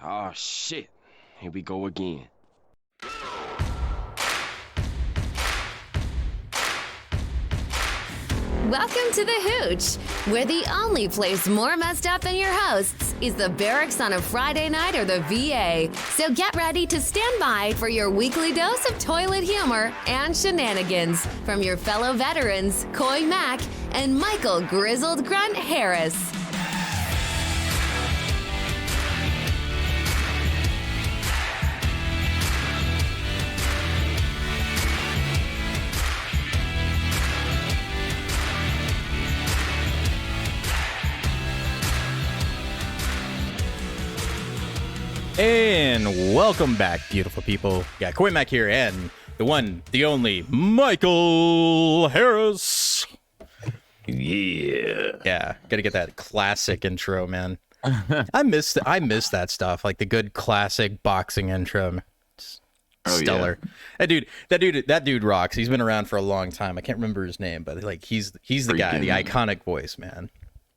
Oh shit. Here we go again. Welcome to the Hooch, where the only place more messed up than your hosts is the barracks on a Friday night or the VA. So get ready to stand by for your weekly dose of toilet humor and shenanigans from your fellow veterans, Coy Mack and Michael Grizzled Grunt Harris. And welcome back, beautiful people. Yeah, Coy Mack here, and the one, the only, Michael Harris. Yeah, gotta get that classic intro, man. I miss that stuff, like the good classic boxing intro. It's stellar. Yeah. That dude rocks. He's been around for a long time. I can't remember his name, but like he's the guy, the iconic voice, man.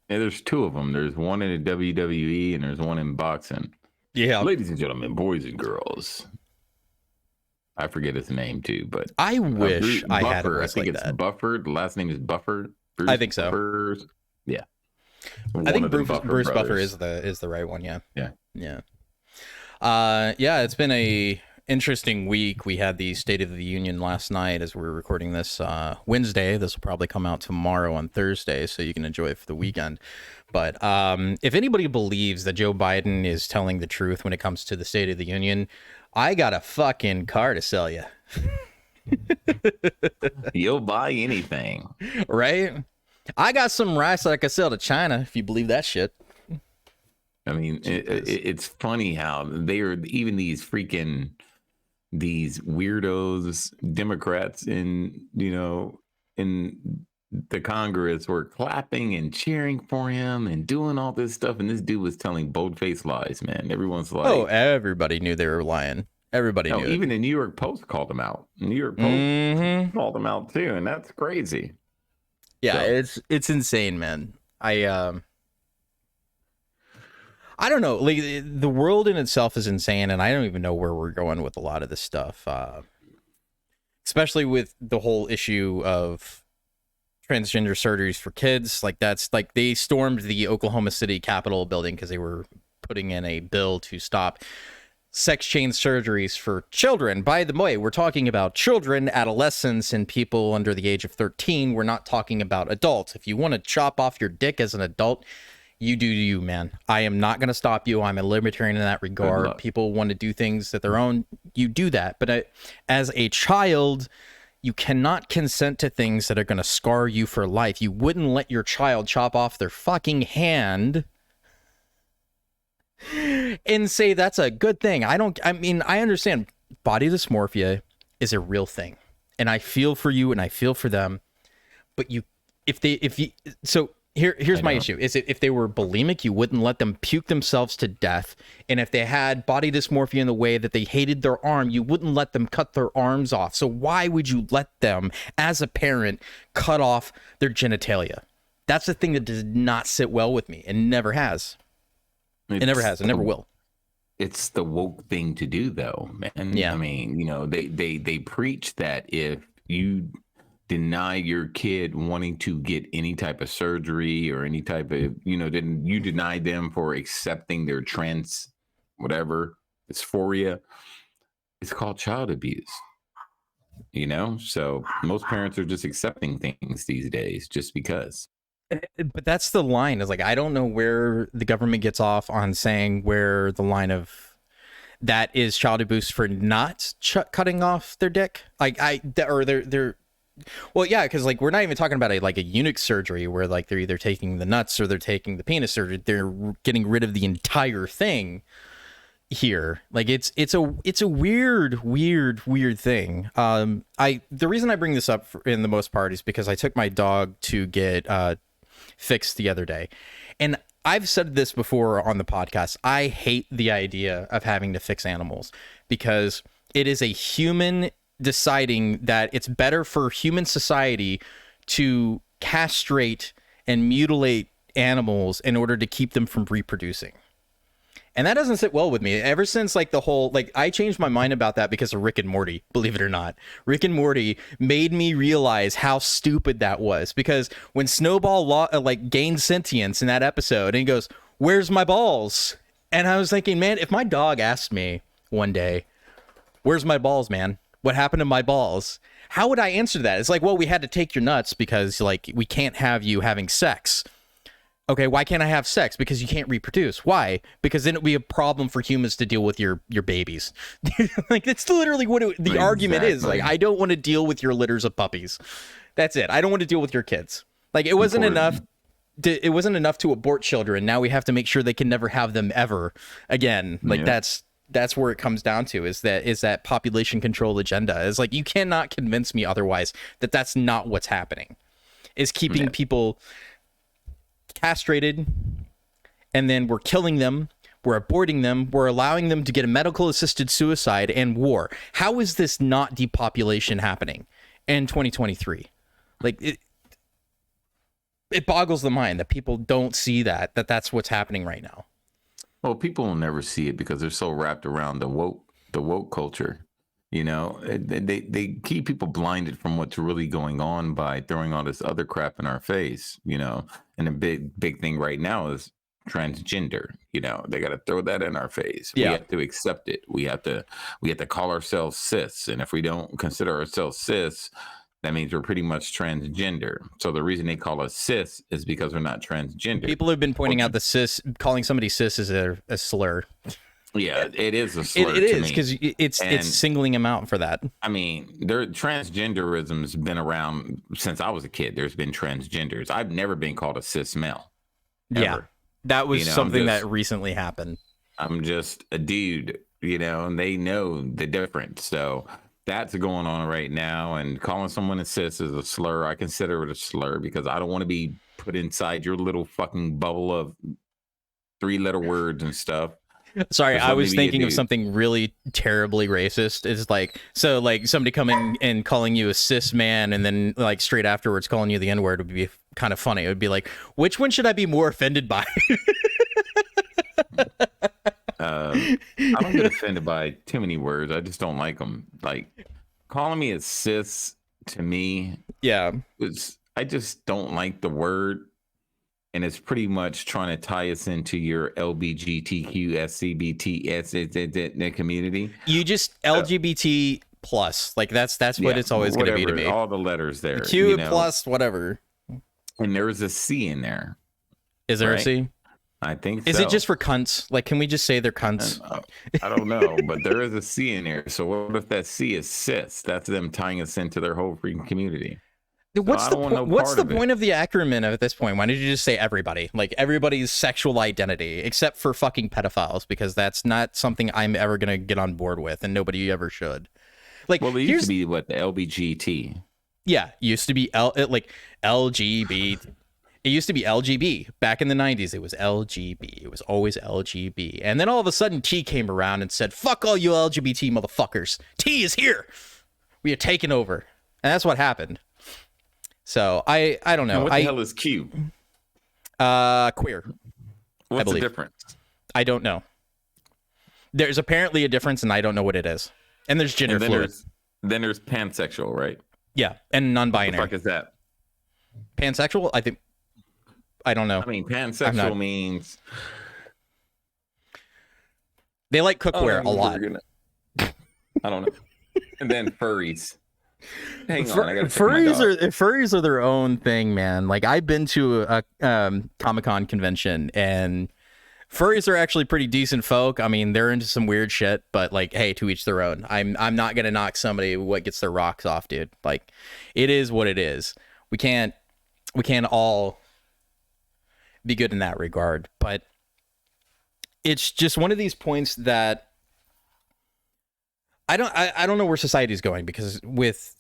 Yeah, there's two of them. There's one in the WWE and there's one in boxing. Yeah, ladies and gentlemen, boys and girls. I forget his name too, but I wish I had a voice. I think like it's that. Buffer. The last name is Buffer. Bruce I think so. Buffers. Yeah, I think Bruce Buffer is the right one. Yeah. Yeah. It's been a interesting week. We had the State of the Union last night as we're recording this Wednesday. This will probably come out tomorrow on Thursday, so you can enjoy it for the weekend. But if anybody believes that Joe Biden is telling the truth when it comes to the State of the Union, I got a fucking car to sell you. You'll buy anything. Right? I got some rice that I could sell to China, if you believe that shit. I mean, it's funny how they are, even these weirdos, Democrats in the Congress were clapping and cheering for him and doing all this stuff. And this dude was telling bold-faced lies, man. Everyone's like... Oh, everybody knew they were lying. Everybody knew even it. the New York Post called him out. New York Post called him out, too. And that's crazy. Yeah, it's insane, man. I don't know. Like, the world in itself is insane, and I don't even know where we're going with a lot of this stuff. Especially with the whole issue of transgender surgeries for kids. Like, that's like they stormed the Oklahoma City Capitol building because they were putting in a bill to stop sex change surgeries for children. By the way, we're talking about children, adolescents, and people under the age of 13. We're not talking about adults. If you want to chop off your dick as an adult, you do you, man. I am not going to stop you. I'm a libertarian in that regard. People want to do things at their own. You do that. But as a child, you cannot consent to things that are going to scar you for life. You wouldn't let your child chop off their fucking hand and say that's a good thing. I understand body dysmorphia is a real thing. And I feel for you and I feel for them. But here's my issue. Is if they were bulimic, you wouldn't let them puke themselves to death. And if they had body dysmorphia in the way that they hated their arm, you wouldn't let them cut their arms off. So why would you let them, as a parent, cut off their genitalia? That's the thing that does not sit well with me and never has. It never has and never will. It's the woke thing to do, though, man. Yeah. I mean, they preach that if you deny your kid wanting to get any type of surgery or any type of, then you deny them for accepting their trans, whatever, dysphoria. It's called child abuse, So most parents are just accepting things these days just because. But that's the line. Is like, I don't know where the government gets off on saying where the line of that is child abuse for not cutting off their dick. Like well, yeah, because like we're not even talking about a eunuch surgery where like they're either taking the nuts or they're taking the penis surgery. They're getting rid of the entire thing here. Like it's a weird thing. The reason I bring this up in the most part is because I took my dog to get fixed the other day, and I've said this before on the podcast. I hate the idea of having to fix animals because it is a human deciding that it's better for human society to castrate and mutilate animals in order to keep them from reproducing. And that doesn't sit well with me. Ever since like the whole, like, I changed my mind about that because of Rick and Morty, believe it or not. Rick and Morty made me realize how stupid that was, because when Snowball like gained sentience in that episode and he goes, "Where's my balls?" And I was thinking, man, if my dog asked me one day, "Where's my balls, man? What happened to my balls?" How would I answer that? It's like, well, we had to take your nuts because like we can't have you having sex. Okay, why can't I have sex? Because you can't reproduce. Why? Because then it would be a problem for humans to deal with your babies. Like, that's literally what the argument is. Like, I don't want to deal with your litters of puppies. That's it. I don't want to deal with your kids. Like, it wasn't enough. It wasn't enough to abort children. Now we have to make sure they can never have them ever again. Like, that's where it comes down to, is that population control agenda. Is like, you cannot convince me otherwise that that's not what's happening. Is keeping people castrated, and then we're killing them, we're aborting them, we're allowing them to get a medical assisted suicide and war. How is this not depopulation happening in 2023? Like, it boggles the mind that people don't see that's what's happening right now. Well, people will never see it because they're so wrapped around the woke culture. You know, they keep people blinded from what's really going on by throwing all this other crap in our face, you know. And the big thing right now is transgender. You know, they got to throw that in our face. Yeah. We have to accept it. We have to call ourselves cis. And if we don't consider ourselves cis, that means we're pretty much transgender. So the reason they call us cis is because we're not transgender. People have been pointing out the calling somebody cis is a slur. Yeah, it is a slur. It is, because it's singling them out for that. I mean, transgenderism's been around since I was a kid. There's been transgenders. I've never been called a cis male. Ever. Yeah, that was something that recently happened. I'm just a dude, you know, and they know the difference. So that's going on right now. And calling someone a cis is a slur. I consider it a slur because I don't want to be put inside your little fucking bubble of 3-letter words and stuff. Sorry, I was thinking of something really terribly racist. It's like, so like somebody coming and calling you a cis man and then like straight afterwards calling you the N-word would be kind of funny. It would be like, which one should I be more offended by? I don't get offended by too many words. I just don't like them. Like, calling me a cis to me, I just don't like the word. And it's pretty much trying to tie us into your LBGTQ SCBT community. You just LGBT plus, like that's what it's always going to be to me. All the letters there. Q plus whatever. And there is a C in there. Is there a C? I think so. Is it just for cunts? Like, can we just say they're cunts? I don't know, but there is a C in there. So what if that C is cis? That's them tying us into their whole freaking community. What's the point of the acronym at this point? Why did you just say everybody? Like, everybody's sexual identity, except for fucking pedophiles, because that's not something I'm ever going to get on board with, and nobody ever should. Like, well, it used to be the LBGT. Yeah, used to be LGB. It used to be LGB. Back in the 90s, it was LGB. It was always LGB. And then all of a sudden, T came around and said, fuck all you LGBT motherfuckers. T is here. We are taking over. And that's what happened. So I don't know. Now what the hell is Q? Queer. What's the difference? I don't know. There's apparently a difference, and I don't know what it is. And there's gender fluid. Then there's pansexual, right? Yeah, and non-binary. What the fuck is that? Pansexual? I don't know. I mean, pansexual means they like cookware a lot. I don't know. And then furries. Hang on, furries are their own thing, man. Like, I've been to a Comic-Con convention, and furries are actually pretty decent folk. I mean, they're into some weird shit, but like, hey, to each their own. I'm not gonna knock somebody what gets their rocks off, dude. Like, it is what it is. We can't all be good in that regard, but it's just one of these points that I don't know where society is going, because with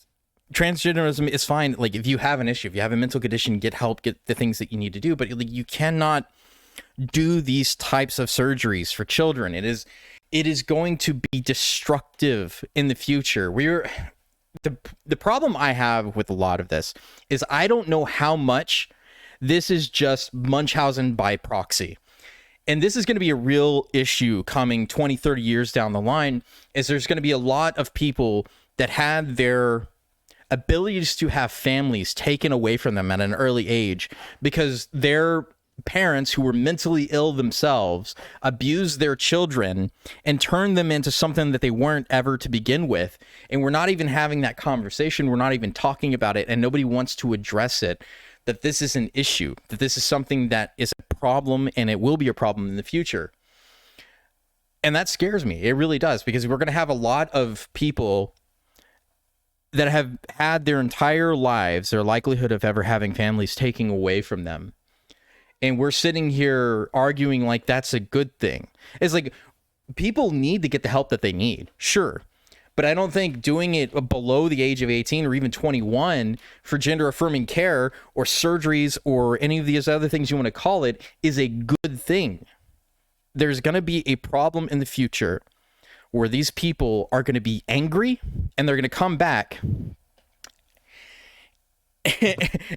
transgenderism, it's fine. Like, if you have an issue, if you have a mental condition, get help, get the things that you need to do. But like, you cannot do these types of surgeries for children. It is going to be destructive in the future. The problem I have with a lot of this is I don't know how much this is just Munchausen by proxy. And this is going to be a real issue coming 20, 30 years down the line, is there's going to be a lot of people that had their abilities to have families taken away from them at an early age because their parents who were mentally ill themselves abused their children and turned them into something that they weren't ever to begin with. And we're not even having that conversation. We're not even talking about it, and nobody wants to address it, that this is an issue, that this is something that is a problem, and it will be a problem in the future. And that scares me. It really does, because we're going to have a lot of people that have had their entire lives, their likelihood of ever having families taken away from them. And we're sitting here arguing like that's a good thing. It's like, people need to get the help that they need, sure. But I don't think doing it below the age of 18 or even 21 for gender affirming care or surgeries or any of these other things you want to call it is a good thing. There's going to be a problem in the future where these people are going to be angry and they're going to come back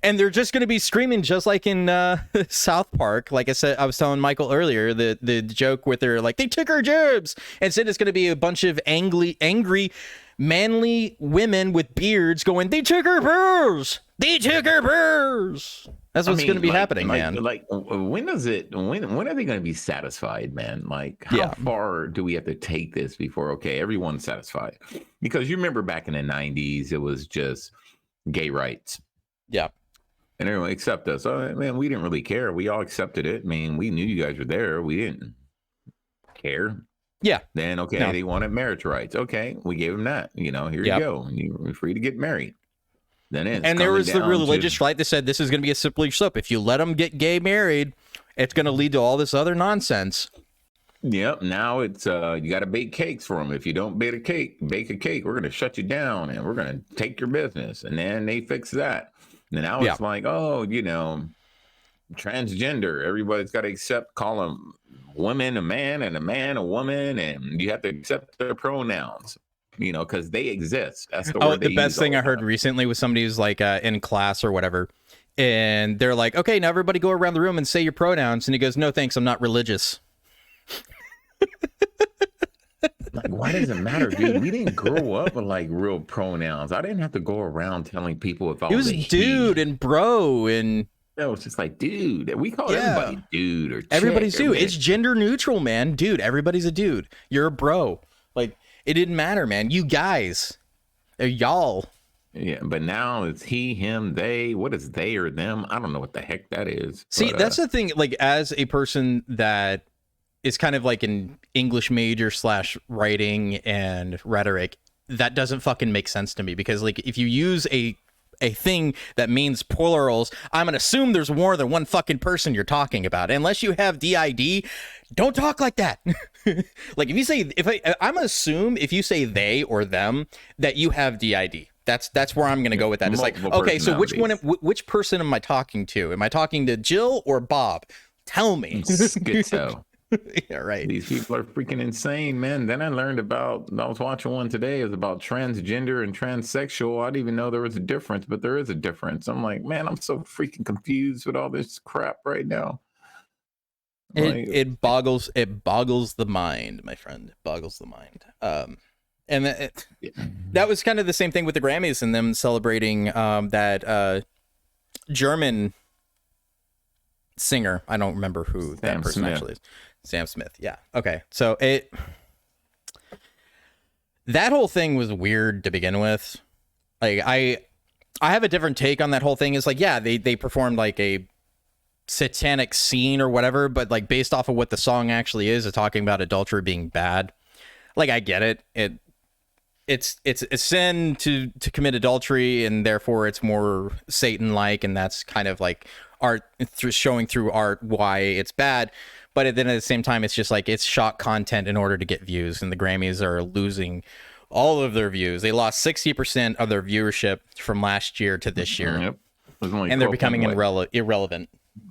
and they're just going to be screaming, just like in South Park. Like I said, I was telling Michael earlier, the joke where they're like, they took our jobs. And instead it's going to be a bunch of angry, manly women with beards going, they took our birds. They took our birds. That's what's going to be happening, man. Like, when are they going to be satisfied, man? Like, how far do we have to take this before, okay, everyone's satisfied? Because you remember back in the 90s, it was just gay rights. Yeah. And everyone accept us. Oh, man, we didn't really care. We all accepted it. I mean, we knew you guys were there. We didn't care. Yeah. Then, okay, they wanted marriage rights. Okay, we gave them that. You know, here you go. You're free to get married. Then and there was the religious right that said this is going to be a slippery slope. If you let them get gay married, it's going to lead to all this other nonsense. Yep. Now it's you got to bake cakes for them. If you don't bake a cake, we're going to shut you down and we're going to take your business. And then they fix that. And now it's like, oh, you know, transgender. Everybody's got to call them women a man and a man a woman, and you have to accept their pronouns. You know, because they exist. That's the word. The best thing I heard recently was somebody who's like in class or whatever, and they're like, "Okay, now everybody go around the room and say your pronouns." And he goes, "No, thanks, I'm not religious." Like, why does it matter, dude? We didn't grow up with like real pronouns. I didn't have to go around telling people if I was a dude and bro and. No, it's just like, dude. We call everybody dude or chick. Everybody's dude. It's gender neutral, man. Dude, everybody's a dude. You're a bro. Like, it didn't matter, man. You guys, y'all. Yeah, but now it's he, him, they. What is they or them? I don't know what the heck that is. See, but, that's the thing. Like, as a person that is kind of like an English major / writing and rhetoric, that doesn't fucking make sense to me, because like if you use a thing that means plurals, I'm gonna assume there's more than one fucking person you're talking about. Unless you have DID, don't talk like that. Like if you say, I'm gonna assume if you say they or them that you have DID. That's where I'm gonna go with that. It's like, okay, so which person am I talking to? Am I talking to Jill or Bob? Tell me. Schizo. Yeah, right. These people are freaking insane, man. Then I learned about, I was watching one today, it was about transgender and transsexual. I didn't even know there was a difference, but there is a difference. I'm like, man, I'm so freaking confused with all this crap right now. It boggles the mind, my friend. It boggles the mind. And that was kind of the same thing with the Grammys and them celebrating that German singer. I don't remember who that person actually is. Sam Smith. Yeah. Okay. So that whole thing was weird to begin with. Like I have a different take on that whole thing. Is like, yeah, they performed like a satanic scene or whatever, but like based off of what the song actually is talking about adultery being bad. Like I get it. It's a sin to commit adultery, and therefore it's more Satan-like, and that's kind of like art showing through art why it's bad. But then at the same time, it's just like it's shock content in order to get views, and the Grammys are losing all of their views. They lost 60% of their viewership from last year to this year. Yep. And they're becoming irrelevant.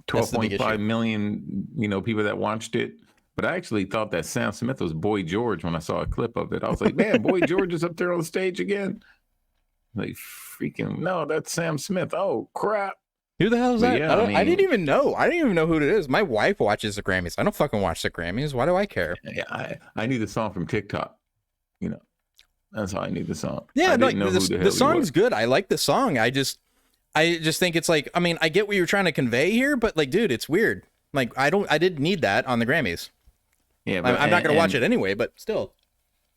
12.5 million, people that watched it. But I actually thought that Sam Smith was Boy George when I saw a clip of it. I was like, man, Boy George is up there on the stage again. Like, freaking, no, that's Sam Smith. Oh, crap. Who the hell is But that? yeah, I didn't even know. I didn't even know who it is. My wife watches the Grammys. I don't fucking watch the Grammys. Why do I care? yeah, I knew the song from TikTok. You know, that's how I knew the song. Yeah, I no, didn't know who the hell the he song's was. good. I like the song. I just think it's like, I mean, I get what you're trying to convey here, but like, dude, it's weird. Like, I didn't need that on the Grammys. Yeah, but, I'm not gonna watch it anyway, but still.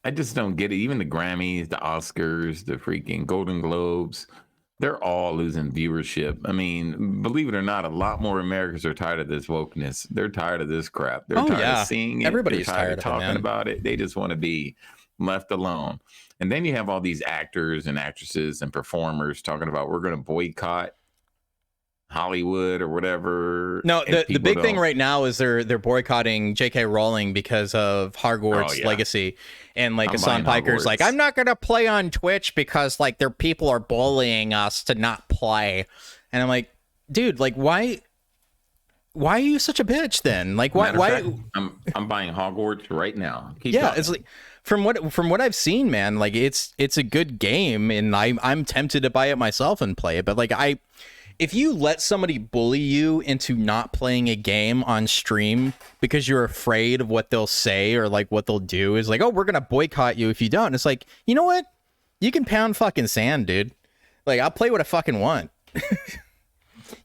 I just don't get it. Even the Grammys, the Oscars, the freaking Golden Globes, they're all losing viewership. I mean, believe it or not, a lot more Americans are tired of this wokeness. They're tired of this crap. They're tired of seeing it. Everybody's They're tired of of it, talking man. about it. They just want to be left alone. And then you have all these actors and actresses and performers talking about we're going to boycott Hollywood or whatever. No, and the big thing don't- right now is they're boycotting J.K. Rowling because of Hogwarts yeah. Legacy, and like I'm Hassan buying Piker's like, Hogwarts. I'm not gonna play on Twitch because like their people are bullying us to not play, and I'm like, dude, like why are you such a bitch then? Like why Matter of fact, I'm buying Hogwarts right now. Keep yeah, talking. it's like from what I've seen, man, like it's a good game, and I'm tempted to buy it myself and play it, but like if you let somebody bully you into not playing a game on stream because you're afraid of what they'll say or like what they'll do, is like, oh, we're gonna boycott you if you don't. It's like, you know what? You can pound fucking sand, dude. Like, I'll play what I fucking want.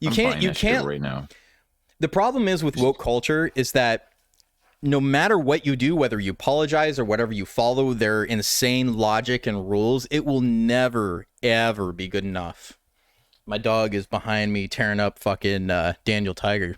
You I'm can't. buying You that shit can't. right now. The problem is with woke culture is that no matter what you do, whether you apologize or whatever, you follow their insane logic and rules, it will never ever be good enough. My dog is behind me tearing up fucking Daniel Tiger.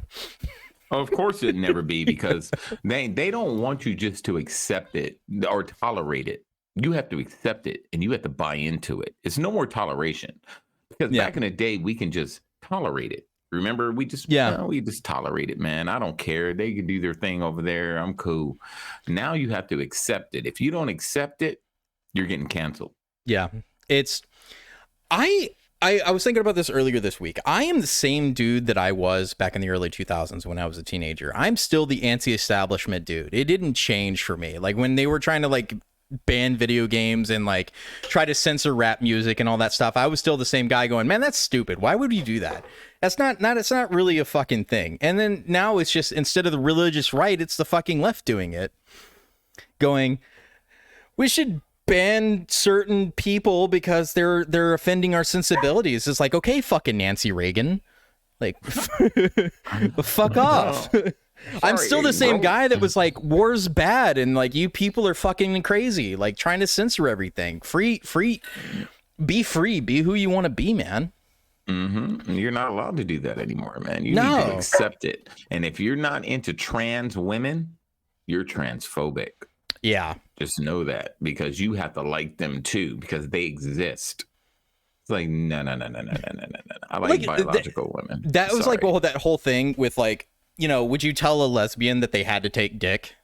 Of course it'd never be, because they don't want you just to accept it or tolerate it. You have to accept it and you have to buy into it. It's no more toleration. Because back in the day, we can just tolerate it. Remember, we just tolerate it, man. I don't care. They can do their thing over there. I'm cool. Now you have to accept it. If you don't accept it, you're getting canceled. Yeah. It's I was thinking about this earlier this week. I am the same dude that I was back in the early 2000s when I was a teenager. I'm still the anti-establishment dude. It didn't change for me. Like when they were trying to like ban video games and like try to censor rap music and all that stuff, I was still the same guy going, man, that's stupid. Why would you do that? That's it's not really a fucking thing. And then now it's just, instead of the religious right, it's the fucking left doing it. Going, we should ban certain people because they're offending our sensibilities. It's like, okay, fucking Nancy Reagan, like fuck off. I'm still the same guy that was like, war's bad and like you people are fucking crazy, like trying to censor everything. Free, be free, be who you want to be, man. Mm-hmm. You're not allowed to do that anymore, man. You need to accept it. And if you're not into trans women, you're transphobic. Yeah. Just know that, because you have to like them too, because they exist. It's like, no. I like biological women. That was like, well, that whole thing with like, you know, would you tell a lesbian that they had to take dick?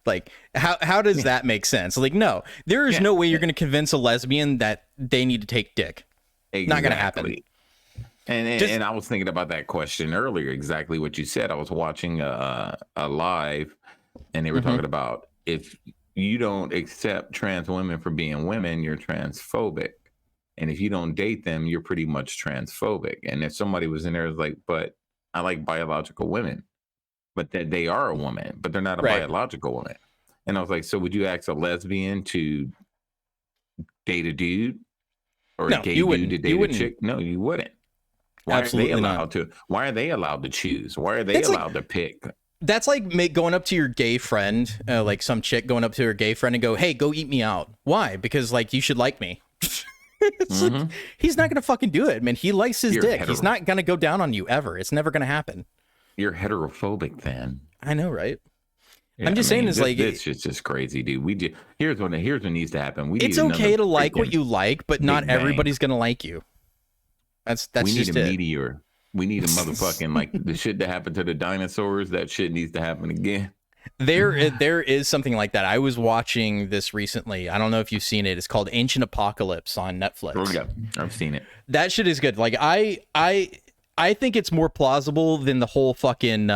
Like, how does that make sense? Like, no, there is no way you're going to convince a lesbian that they need to take dick. Exactly. Not going to happen. And I was thinking about that question earlier, exactly what you said. I was watching a live, and they were talking about, if you don't accept trans women for being women, you're transphobic. And if you don't date them, you're pretty much transphobic. And if somebody was in there, it was like, but I like biological women, but that they are a woman, but they're not a biological woman. And I was like, so would you ask a lesbian to date a dude, or a gay dude to date a chick? No, you wouldn't. Why Absolutely are they allowed not. to? Why are they allowed to choose? Why are they allowed to pick? That's like going up to your gay friend, like some chick going up to her gay friend and go, hey, go eat me out. Why? Because like you should like me. It's like, he's not gonna fucking do it, man. He likes his dick. He's not gonna go down on you ever. It's never gonna happen. You're heterophobic, then. I know, right? Yeah, I'm just saying, it's like, it's just crazy, dude. Here's what needs to happen. It's okay to like what you like, but not everybody's gonna like you. That's we just need a it. meteor. We need a motherfucking, like the shit that happened to the dinosaurs. That shit needs to happen again. There is something like that. I was watching this recently. I don't know if you've seen it. It's called Ancient Apocalypse on Netflix. Oh, yeah, I've seen it. That shit is good. Like I think it's more plausible than the whole fucking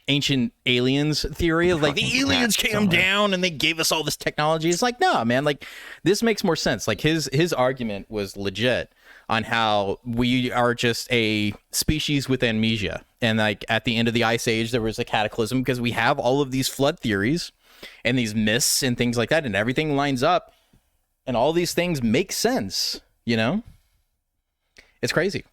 ancient aliens theory of like the aliens came down and they gave us all this technology. It's like, no, man, like this makes more sense. Like his argument was legit on how we are just a species with amnesia. And like at the end of the Ice Age, there was a cataclysm because we have all of these flood theories and these myths and things like that, and everything lines up and all these things make sense, you know? It's crazy.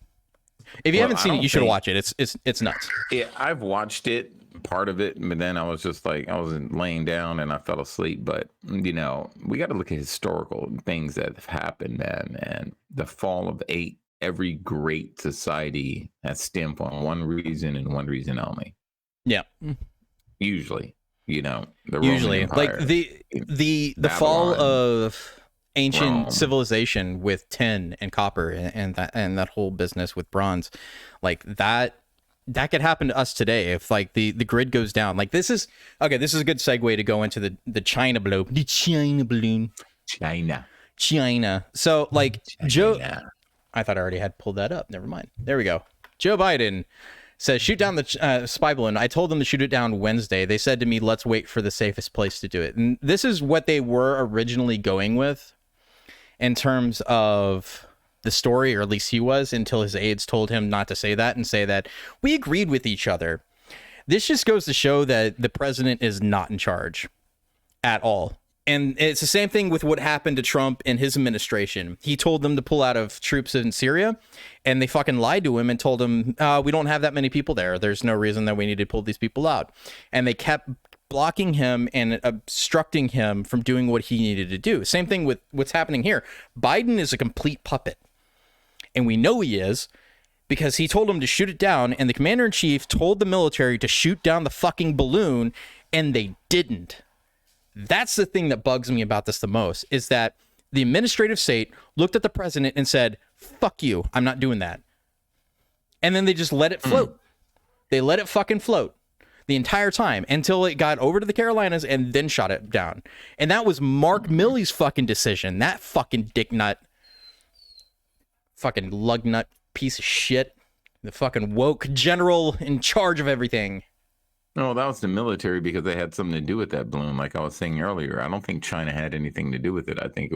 If you haven't seen it, you should watch it. It's nuts. Yeah, I've watched it, part of it, but then I was just like, I was laying down and I fell asleep. But you know, we got to look at historical things that have happened, man. And the fall of every great society has stemmed from one reason and one reason only. Yeah. Usually, you know, the usually Roman Empire, like the fall of ancient Rome. Civilization with tin and copper and that whole business with bronze, like that could happen to us today if like the grid goes down. Like this is a good segue to go into the China balloon. The China balloon. China. So like China. Joe, I thought I already had pulled that up. Never mind. There we go. Joe Biden says, shoot down the spy balloon. I told them to shoot it down Wednesday. They said to me, let's wait for the safest place to do it. And this is what they were originally going with in terms of the story, or at least he was, until his aides told him not to say that and say that we agreed with each other. This just goes to show that the president is not in charge at all. And it's the same thing with what happened to Trump and his administration. He told them to pull out of troops in Syria, and they fucking lied to him and told him, we don't have that many people there. There's no reason that we need to pull these people out. And they kept blocking him and obstructing him from doing what he needed to do. Same thing with what's happening here. Biden is a complete puppet. And we know he is because he told him to shoot it down, and the commander-in-chief told the military to shoot down the fucking balloon, and they didn't. That's the thing that bugs me about this the most, is that the administrative state looked at the president and said, fuck you, I'm not doing that. And then they just let it float. They let it fucking float the entire time until it got over to the Carolinas and then shot it down. And that was Mark Milley's fucking decision. That fucking dick nut, fucking lug nut piece of shit. The fucking woke general in charge of everything. No, that was the military because they had something to do with that balloon. Like I was saying earlier, I don't think China had anything to do with it. I think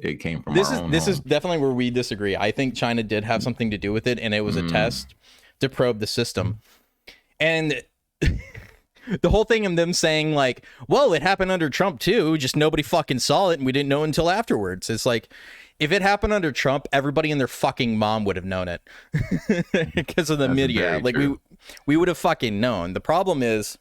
it came from our own. This is definitely where we disagree. I think China did have something to do with it, and it was a test to probe the system. And the whole thing of them saying like, well, it happened under Trump too, just nobody fucking saw it and we didn't know until afterwards. It's like, if it happened under Trump, everybody and their fucking mom would have known it because of the media. Like we would have fucking known. The problem is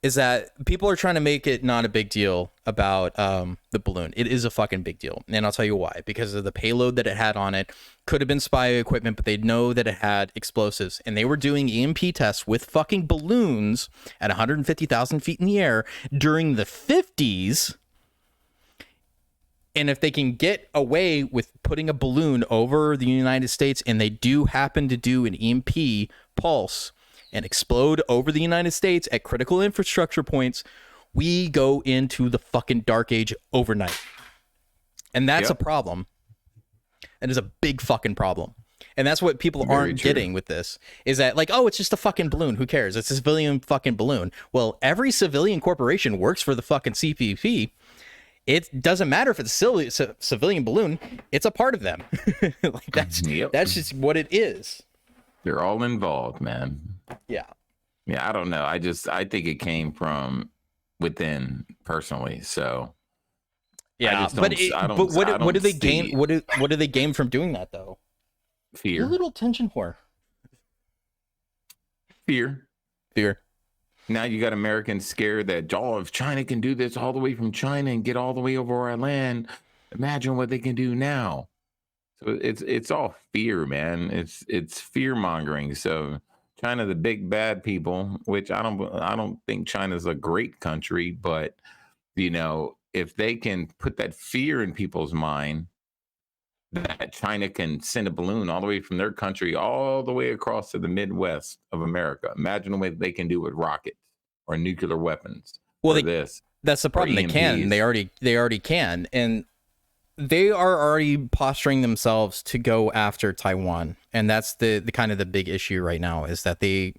that people are trying to make it not a big deal about the balloon. It is a fucking big deal. And I'll tell you why. Because of the payload that it had on it. Could have been spy equipment, but they know that it had explosives. And they were doing EMP tests with fucking balloons at 150,000 feet in the air during the 50s. And if they can get away with putting a balloon over the United States, and they do happen to do an EMP pulse and explode over the United States at critical infrastructure points, we go into the fucking dark age overnight. And that's a problem. That is a big fucking problem. And that's what people aren't getting with this, is that like, oh, it's just a fucking balloon. Who cares? It's a civilian fucking balloon. Well, every civilian corporation works for the fucking CPP. It doesn't matter if it's a civilian balloon. It's a part of them. Like that's just what it is. They're all involved, man. Yeah. Yeah, I don't know. I think it came from within personally. So yeah, but what do they gain? What do they gain from doing that though? Fear. A little attention whore. Fear. Now you got Americans scared that, oh, if China can do this all the way from China and get all the way over our land, imagine what they can do now. So it's all fear, man. It's fear mongering. So China, the big bad people, which I don't think China's a great country, but you know, if they can put that fear in people's mind that China can send a balloon all the way from their country all the way across to the Midwest of America. Imagine what they can do with rockets or nuclear weapons. Well, that's the problem. They can. They already can, and they are already posturing themselves to go after Taiwan, and that's the kind of the big issue right now, is that they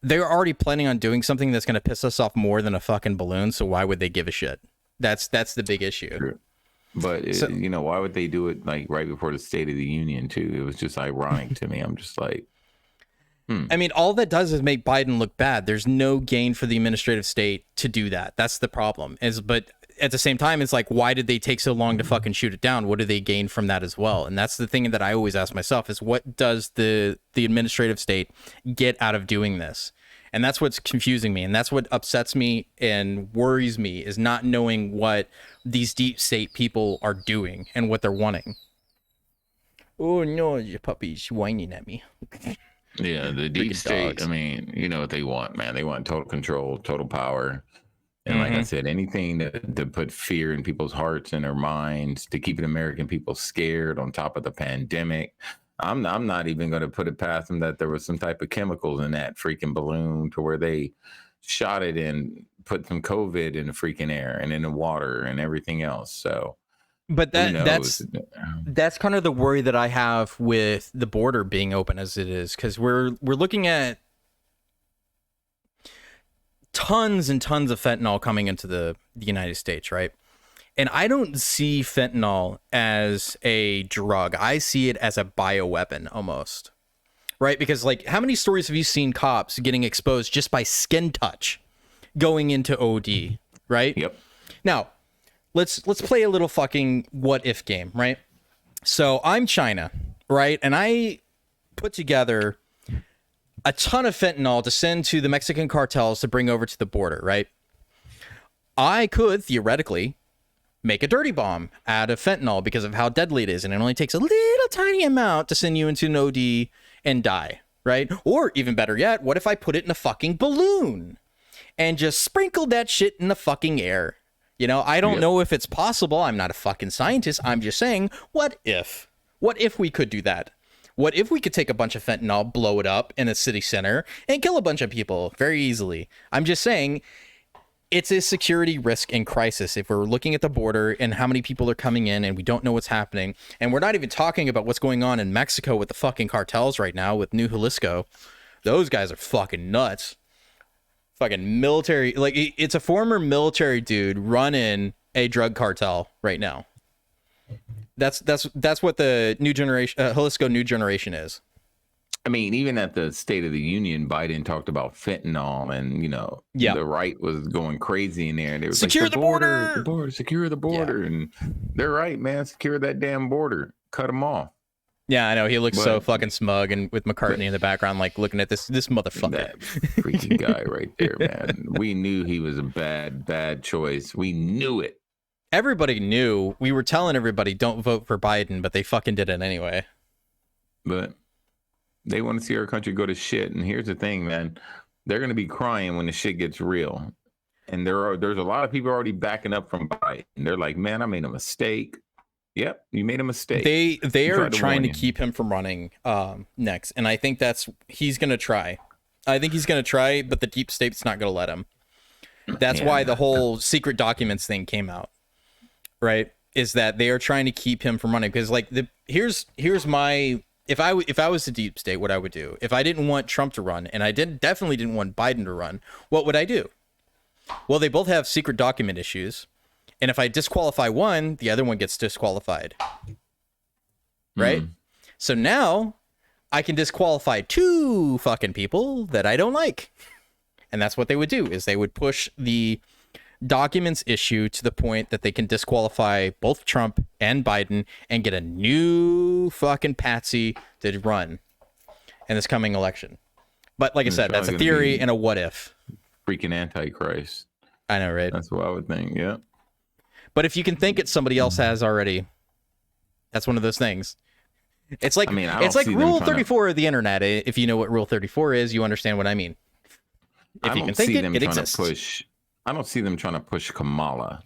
they're already planning on doing something that's going to piss us off more than a fucking balloon. So why would they give a shit? That's the big issue. True. But why would they do it like right before the State of the Union too? It was just ironic to me. I'm just like, I mean, all that does is make Biden look bad. There's no gain for the administrative state to do that. That's the problem. But at the same time, it's like, why did they take so long to fucking shoot it down? What do they gain from that as well? And that's the thing that I always ask myself is, what does the administrative state get out of doing this? And that's what's confusing me. And that's what upsets me and worries me, is not knowing what these deep state people are doing and what they're wanting. Oh no, your puppy's whining at me. yeah, the deep Freaking state. dogs. I mean, you know what they want, man. They want total control, total power. And like I said, anything to put fear in people's hearts and their minds, to keep the American people scared on top of the pandemic. I'm not even going to put it past them that there was some type of chemicals in that freaking balloon to where they shot it and put some COVID in the freaking air and in the water and everything else. So, but that's kind of the worry that I have with the border being open as it is, because we're looking at tons and tons of fentanyl coming into the United States, right? And I don't see fentanyl as a drug. I see it as a bioweapon almost, right? Because like, how many stories have you seen cops getting exposed just by skin touch going into OD, right? Yep. Now, let's play a little fucking what if game, right? So I'm China, right? And I put together a ton of fentanyl to send to the Mexican cartels to bring over to the border, right? I could theoretically make a dirty bomb out of fentanyl because of how deadly it is, and it only takes a little tiny amount to send you into an OD and die, right? Or even better yet, what if I put it in a fucking balloon and just sprinkled that shit in the fucking air? You know, I don't know if it's possible. I'm not a fucking scientist. I'm just saying, what if? What if we could do that? What if we could take a bunch of fentanyl, blow it up in a city center, and kill a bunch of people very easily? I'm just saying, it's a security risk and crisis if we're looking at the border and how many people are coming in and we don't know what's happening. And we're not even talking about what's going on in Mexico with the fucking cartels right now with New Jalisco. Those guys are fucking nuts. Fucking military, like, it's a former military dude running a drug cartel right now. That's what the new generation, Jalisco New Generation is. I mean, even at the State of the Union, Biden talked about fentanyl, and the right was going crazy in there. They were secure like, the border, secure the border, and they're right, man. Secure that damn border. Cut them off. Yeah, I know. He looks so fucking smug, and with McCartney in the background, like looking at this motherfucker. That freaking guy right there, man. We knew he was a bad choice. We knew it. Everybody knew. We were telling everybody don't vote for Biden, but they fucking did it anyway. But they want to see our country go to shit. And here's the thing, man. They're going to be crying when the shit gets real. And there's a lot of people already backing up from Biden. They're like, man, I made a mistake. Yep, you made a mistake. They are trying to keep him from running next. And I think he's going to try. I think he's going to try, but the deep state's not going to let him. That's why the whole secret documents thing came out. Right? Is that they are trying to keep him from running, because like here's my, if I was the deep state, what I would do if I didn't want Trump to run and I definitely didn't want Biden to run, what would I do? Well, they both have secret document issues, and if I disqualify one, the other one gets disqualified. Right? So now I can disqualify two fucking people that I don't like. And that's what they would do, is they would push the documents issue to the point that they can disqualify both Trump and Biden and get a new fucking patsy to run in this coming election. But like I said, that's a theory and a what if. Freaking Antichrist. I know, right? That's what I would think, yeah. But if you can think it, somebody else has already. That's one of those things. It's like, it's like Rule 34 of the internet. If you know what Rule 34 is, you understand what I mean. If you can think it, it exists. I don't see them trying to push Kamala.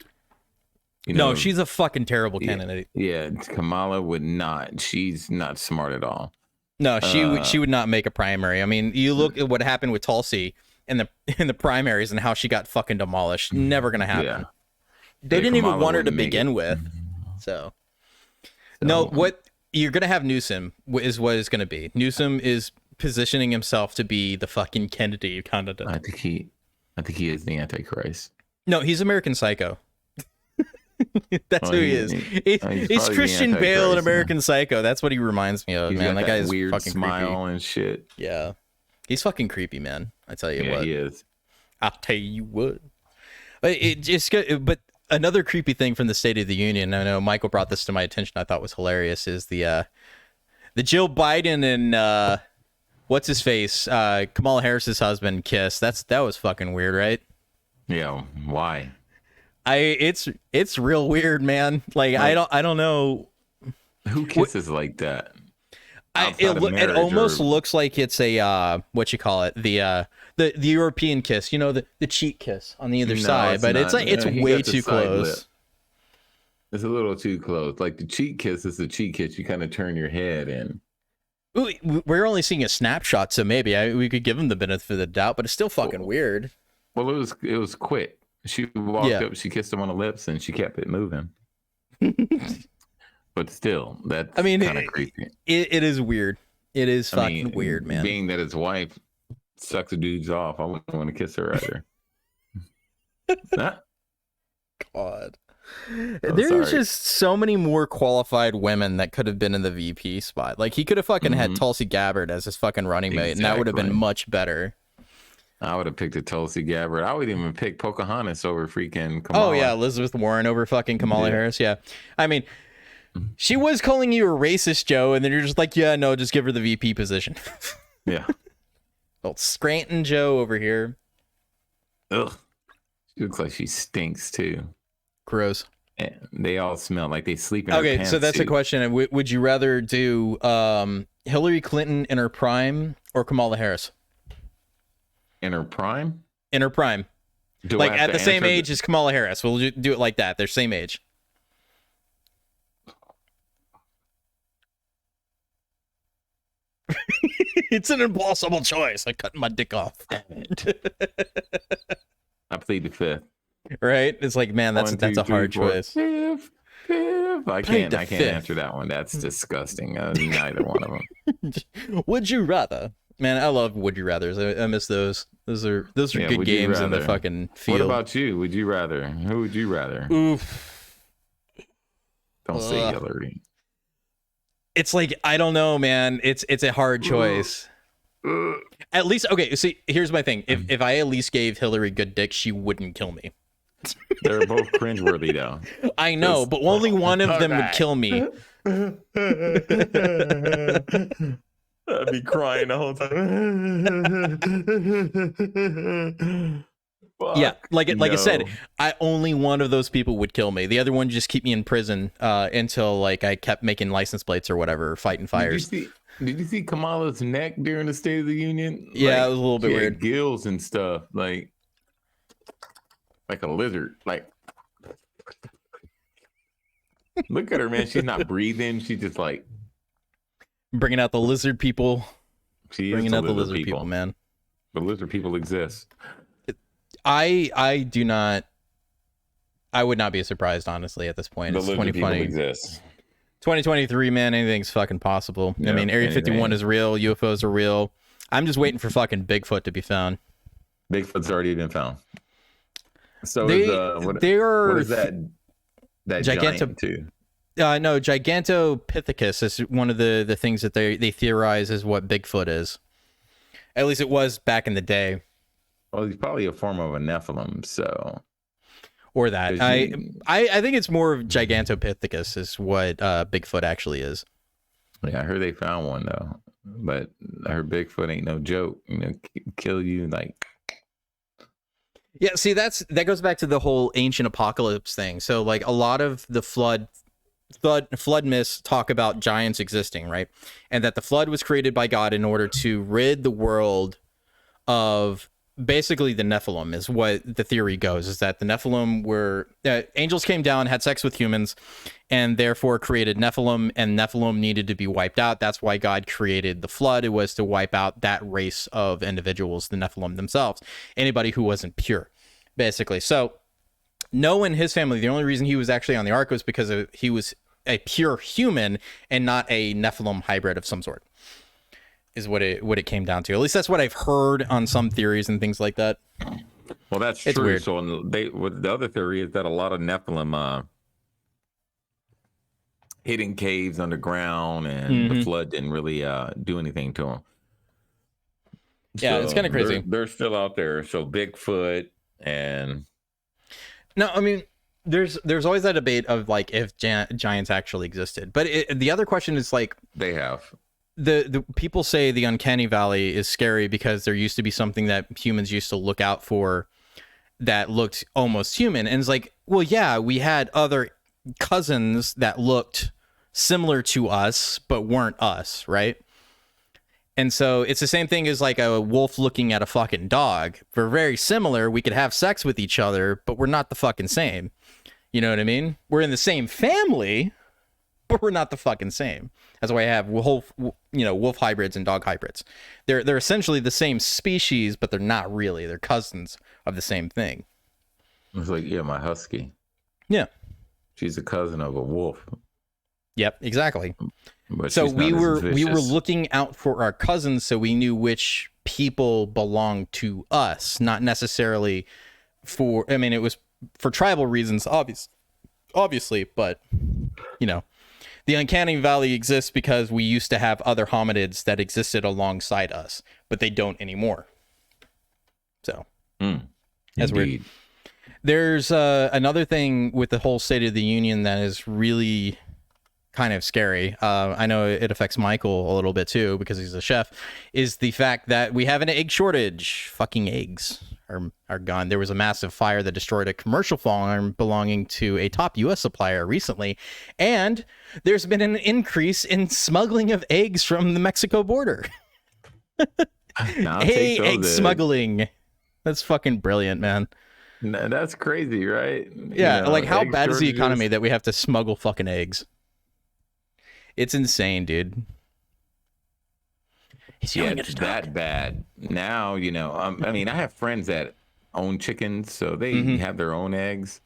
No, she's a fucking terrible candidate. Yeah, Kamala would not. She's not smart at all. No, she would not make a primary. I mean, you look at what happened with Tulsi in the primaries and how she got fucking demolished. Never gonna happen. Yeah. They didn't even want her to begin with. So no, what you're gonna have Newsom is what it's gonna be. Newsom is positioning himself to be the fucking Kennedy candidate. I think he is the Antichrist. No, he's American Psycho. That's who he is. He's Christian Bale in American Psycho. That's what he reminds me of, man. That guy is weird fucking smile creepy. And shit. Yeah, he's fucking creepy, man. I tell you what. He is. I'll tell you what. But another creepy thing from the State of the Union, I know Michael brought this to my attention, I thought was hilarious, is the Jill Biden and what's his face, Kamala Harris's husband kiss. That was fucking weird, right? Yeah. Why? It's real weird, man. Like I don't know who kisses like that. It almost looks like it's a what you call it, the European kiss, you know, the cheek kiss on the other side, but it's way too close. Lip. It's a little too close. Like the cheek kiss is the cheek kiss. You kind of turn your head and. We're only seeing a snapshot, so maybe we could give him the benefit of the doubt, but it's still fucking weird. Well, it was quick. She walked up, she kissed him on the lips, and she kept it moving. But still, that's kind of creepy. It is weird. It is fucking weird, man. Being that his wife sucks the dudes off, I wouldn't want to kiss her either. God. There's just so many more qualified women that could have been in the VP spot. Like, he could have fucking had Tulsi Gabbard as his fucking running mate, and that would have been much better. I would have picked a Tulsi Gabbard. I would even pick Pocahontas over freaking Kamala. Oh, yeah, Elizabeth Warren over fucking Kamala Harris, yeah. I mean, she was calling you a racist, Joe, and then you're just like, yeah, no, just give her the VP position. Yeah. Old Scranton Joe over here. Ugh. She looks like she stinks, too. Gross. And they all smell like they sleep in her pants, so that's a question. Would you rather do Hillary Clinton in her prime or Kamala Harris? In her prime? In her prime. Like at the same age as Kamala Harris. We'll do it like that. They're same age. It's an impossible choice. I'm cutting my dick off. Damn it. I plead the fifth. Right? It's like, man, that's a hard choice. Fifth. I can't answer that one. That's disgusting. Neither one of them. Would you rather? Man, I love would you rathers. I miss those. Those are good games in the fucking field. What about you? Would you rather? Who would you rather? Oof. Don't say Hillary. It's like, I don't know, man. It's a hard choice. At least, okay, see, here's my thing. If I at least gave Hillary good dick, she wouldn't kill me. They're both cringeworthy, though. I know, but only one of them would kill me. I'd be crying the whole time. Yeah, like I said, only one of those people would kill me. The other one just keep me in prison until like I kept making license plates or whatever, fighting fires. Did you see Kamala's neck during the State of the Union? Yeah, it was a little bit weird. Gills and stuff, like a lizard. Like, look at her, man. She's not breathing. She's just like bringing out the lizard people. Bringing out the lizard people, man. The lizard people exist. I do not. I would not be surprised, honestly, at this point. The it's lizard 2020. people exist. 2023, man. Anything's fucking possible. Yeah, I mean, Area 51 is real. UFOs are real. I'm just waiting for fucking Bigfoot to be found. Bigfoot's already been found. So they are. What is that? That giant too. No, Gigantopithecus is one of the things that they theorize is what Bigfoot is. At least it was back in the day. Well, he's probably a form of a Nephilim, so. Or that. I think it's more of Gigantopithecus is what Bigfoot actually is. Yeah, I heard they found one though, but I heard Bigfoot ain't no joke. You know, kill you like. Yeah, see, that goes back to the whole ancient apocalypse thing. So, like, a lot of the flood myths talk about giants existing, right? And that the flood was created by God in order to rid the world of basically the Nephilim, is what the theory goes, is that the Nephilim were angels came down, had sex with humans, and therefore created Nephilim, and Nephilim needed to be wiped out. That's why God created the flood. It was to wipe out that race of individuals, the Nephilim themselves, anybody who wasn't pure, basically. So Noah and his family, the only reason he was actually on the ark was because he was a pure human and not a Nephilim hybrid of some sort. is what it came down to. At least that's what I've heard on some theories and things like that. Well, that's It's true. weird. So the other theory is that a lot of Nephilim hidden caves underground, and the flood didn't really do anything to them. Yeah, So it's kind of crazy. They're still out there. So Bigfoot and No, I mean, there's always that debate of like if giants actually existed, but the other question is like they have. The people say the uncanny valley is scary because there used to be something that humans used to look out for that looked almost human, and it's like, well, yeah, we had other cousins that looked similar to us but weren't us, right? And so it's the same thing as like a wolf looking at a fucking dog. We're very similar. We could have sex with each other, but we're not the fucking same. You know what I mean? We're in the same family, but we're not the fucking same. That's why I have wolf hybrids and dog hybrids. They're essentially the same species, but they're not really. They're cousins of the same thing. It's like, yeah, my husky. Yeah. She's a cousin of a wolf. Yep, exactly. But so she's not we as were vicious. looking out for our cousins, so we knew which people belonged to us, not necessarily for. I mean, it was for tribal reasons, obviously, but you know, the uncanny valley exists because we used to have other hominids that existed alongside us, but they don't anymore. So that's weird. Indeed. There's another thing with the whole State of the Union that is really kind of scary. I know it affects Michael a little bit too because he's a chef, is the fact that we have an egg shortage. Fucking eggs are gone. There was a massive fire that destroyed a commercial farm belonging to a top U.S. supplier recently, and there's been an increase in smuggling of eggs from the Mexico border. Hey, egg smuggling. That's fucking brilliant, man. No, that's crazy, right? Yeah, You know, like how egg bad is the shortages. economy that we have to smuggle fucking eggs? It's insane, dude. He's Yeah, yelling at it's his dog. that bad. Now, I mean, I have friends that own chickens, so they have their own eggs,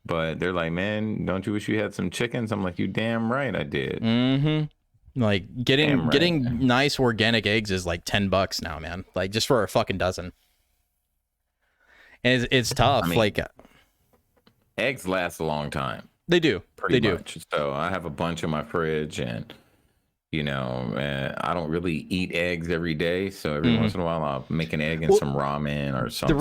but they're like, man, don't you wish you had some chickens? I'm like, you damn right I did. Like Damn right. getting nice organic eggs is like $10 now, man. Like just for a fucking dozen. And it's tough. I mean, like eggs last a long time. they do. Pretty They much. So I have a bunch in my fridge, and I don't really eat eggs every day. So every once in a while, I'll make an egg and some ramen or something.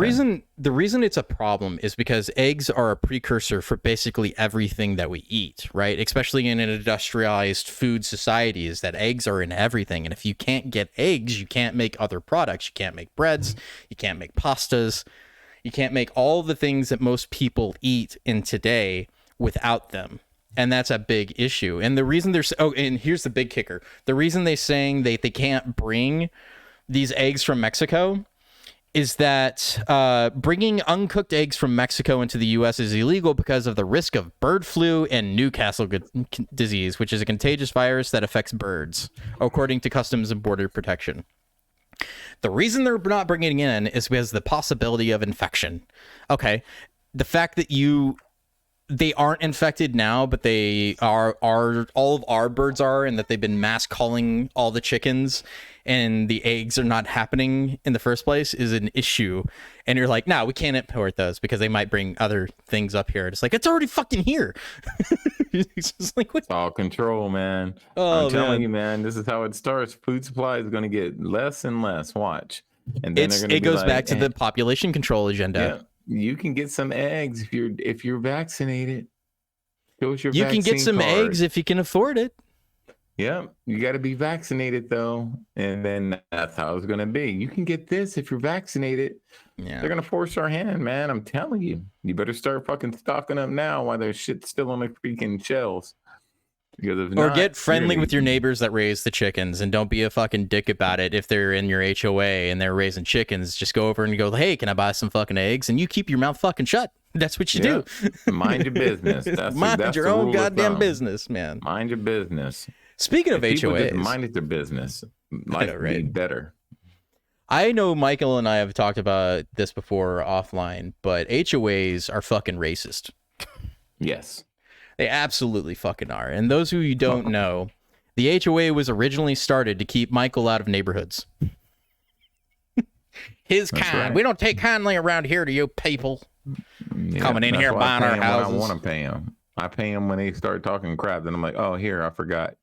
The reason it's a problem is because eggs are a precursor for basically everything that we eat, right? Especially in an industrialized food society, is that eggs are in everything. And if you can't get eggs, you can't make other products. You can't make breads. You can't make pastas. You can't make all the things that most people eat in today without them. And that's a big issue. And the reason and here's the big kicker. The reason they're saying they can't bring these eggs from Mexico is that bringing uncooked eggs from Mexico into the U.S. is illegal because of the risk of bird flu and Newcastle disease, which is a contagious virus that affects birds, according to Customs and Border Protection. The reason they're not bringing it in is because the possibility of infection. Okay, the fact that they aren't infected now, but they are all of our birds are, and that they've been mass culling all the chickens and the eggs are not happening in the first place is an issue. And you're like, no, we can't import those because they might bring other things up here. It's like, it's already fucking here. It's just like, what? It's all control, man. Oh, I'm telling man. you, man, this is how it starts. Food supply is going to get less and less. Watch. And then It goes back to the population control agenda. Yeah, you can get some eggs if you're vaccinated. Show us your You can get vaccine some card. eggs if you can afford it. Yeah, you got to be vaccinated though, and then that's how it's going to be. You can get this if you're vaccinated. Yeah. They're going to force our hand, man. I'm telling you. You better start fucking stocking up now while there's shit still on the freaking shelves. Because if Or not, get friendly you're with your neighbors that raise the chickens, and don't be a fucking dick about it. If they're in your HOA and they're raising chickens, just go over and go, hey, can I buy some fucking eggs? And you keep your mouth fucking shut. That's what you do. Mind your business. That's Your the own rule of goddamn thumb. business, man. Mind your business. Speaking of If people HOAs, just minded their business, life would be better. I know Michael and I have talked about this before offline, but HOAs are fucking racist. Yes. They absolutely fucking are. And those who you don't know, The HOA was originally started to keep Michael out of neighborhoods. His That's kind. right. We don't take kindly around here to you people coming in that's here why buying I our pay 'em houses. when I want to pay them. I pay them when they start talking crap. Then I'm like, oh, here, I forgot.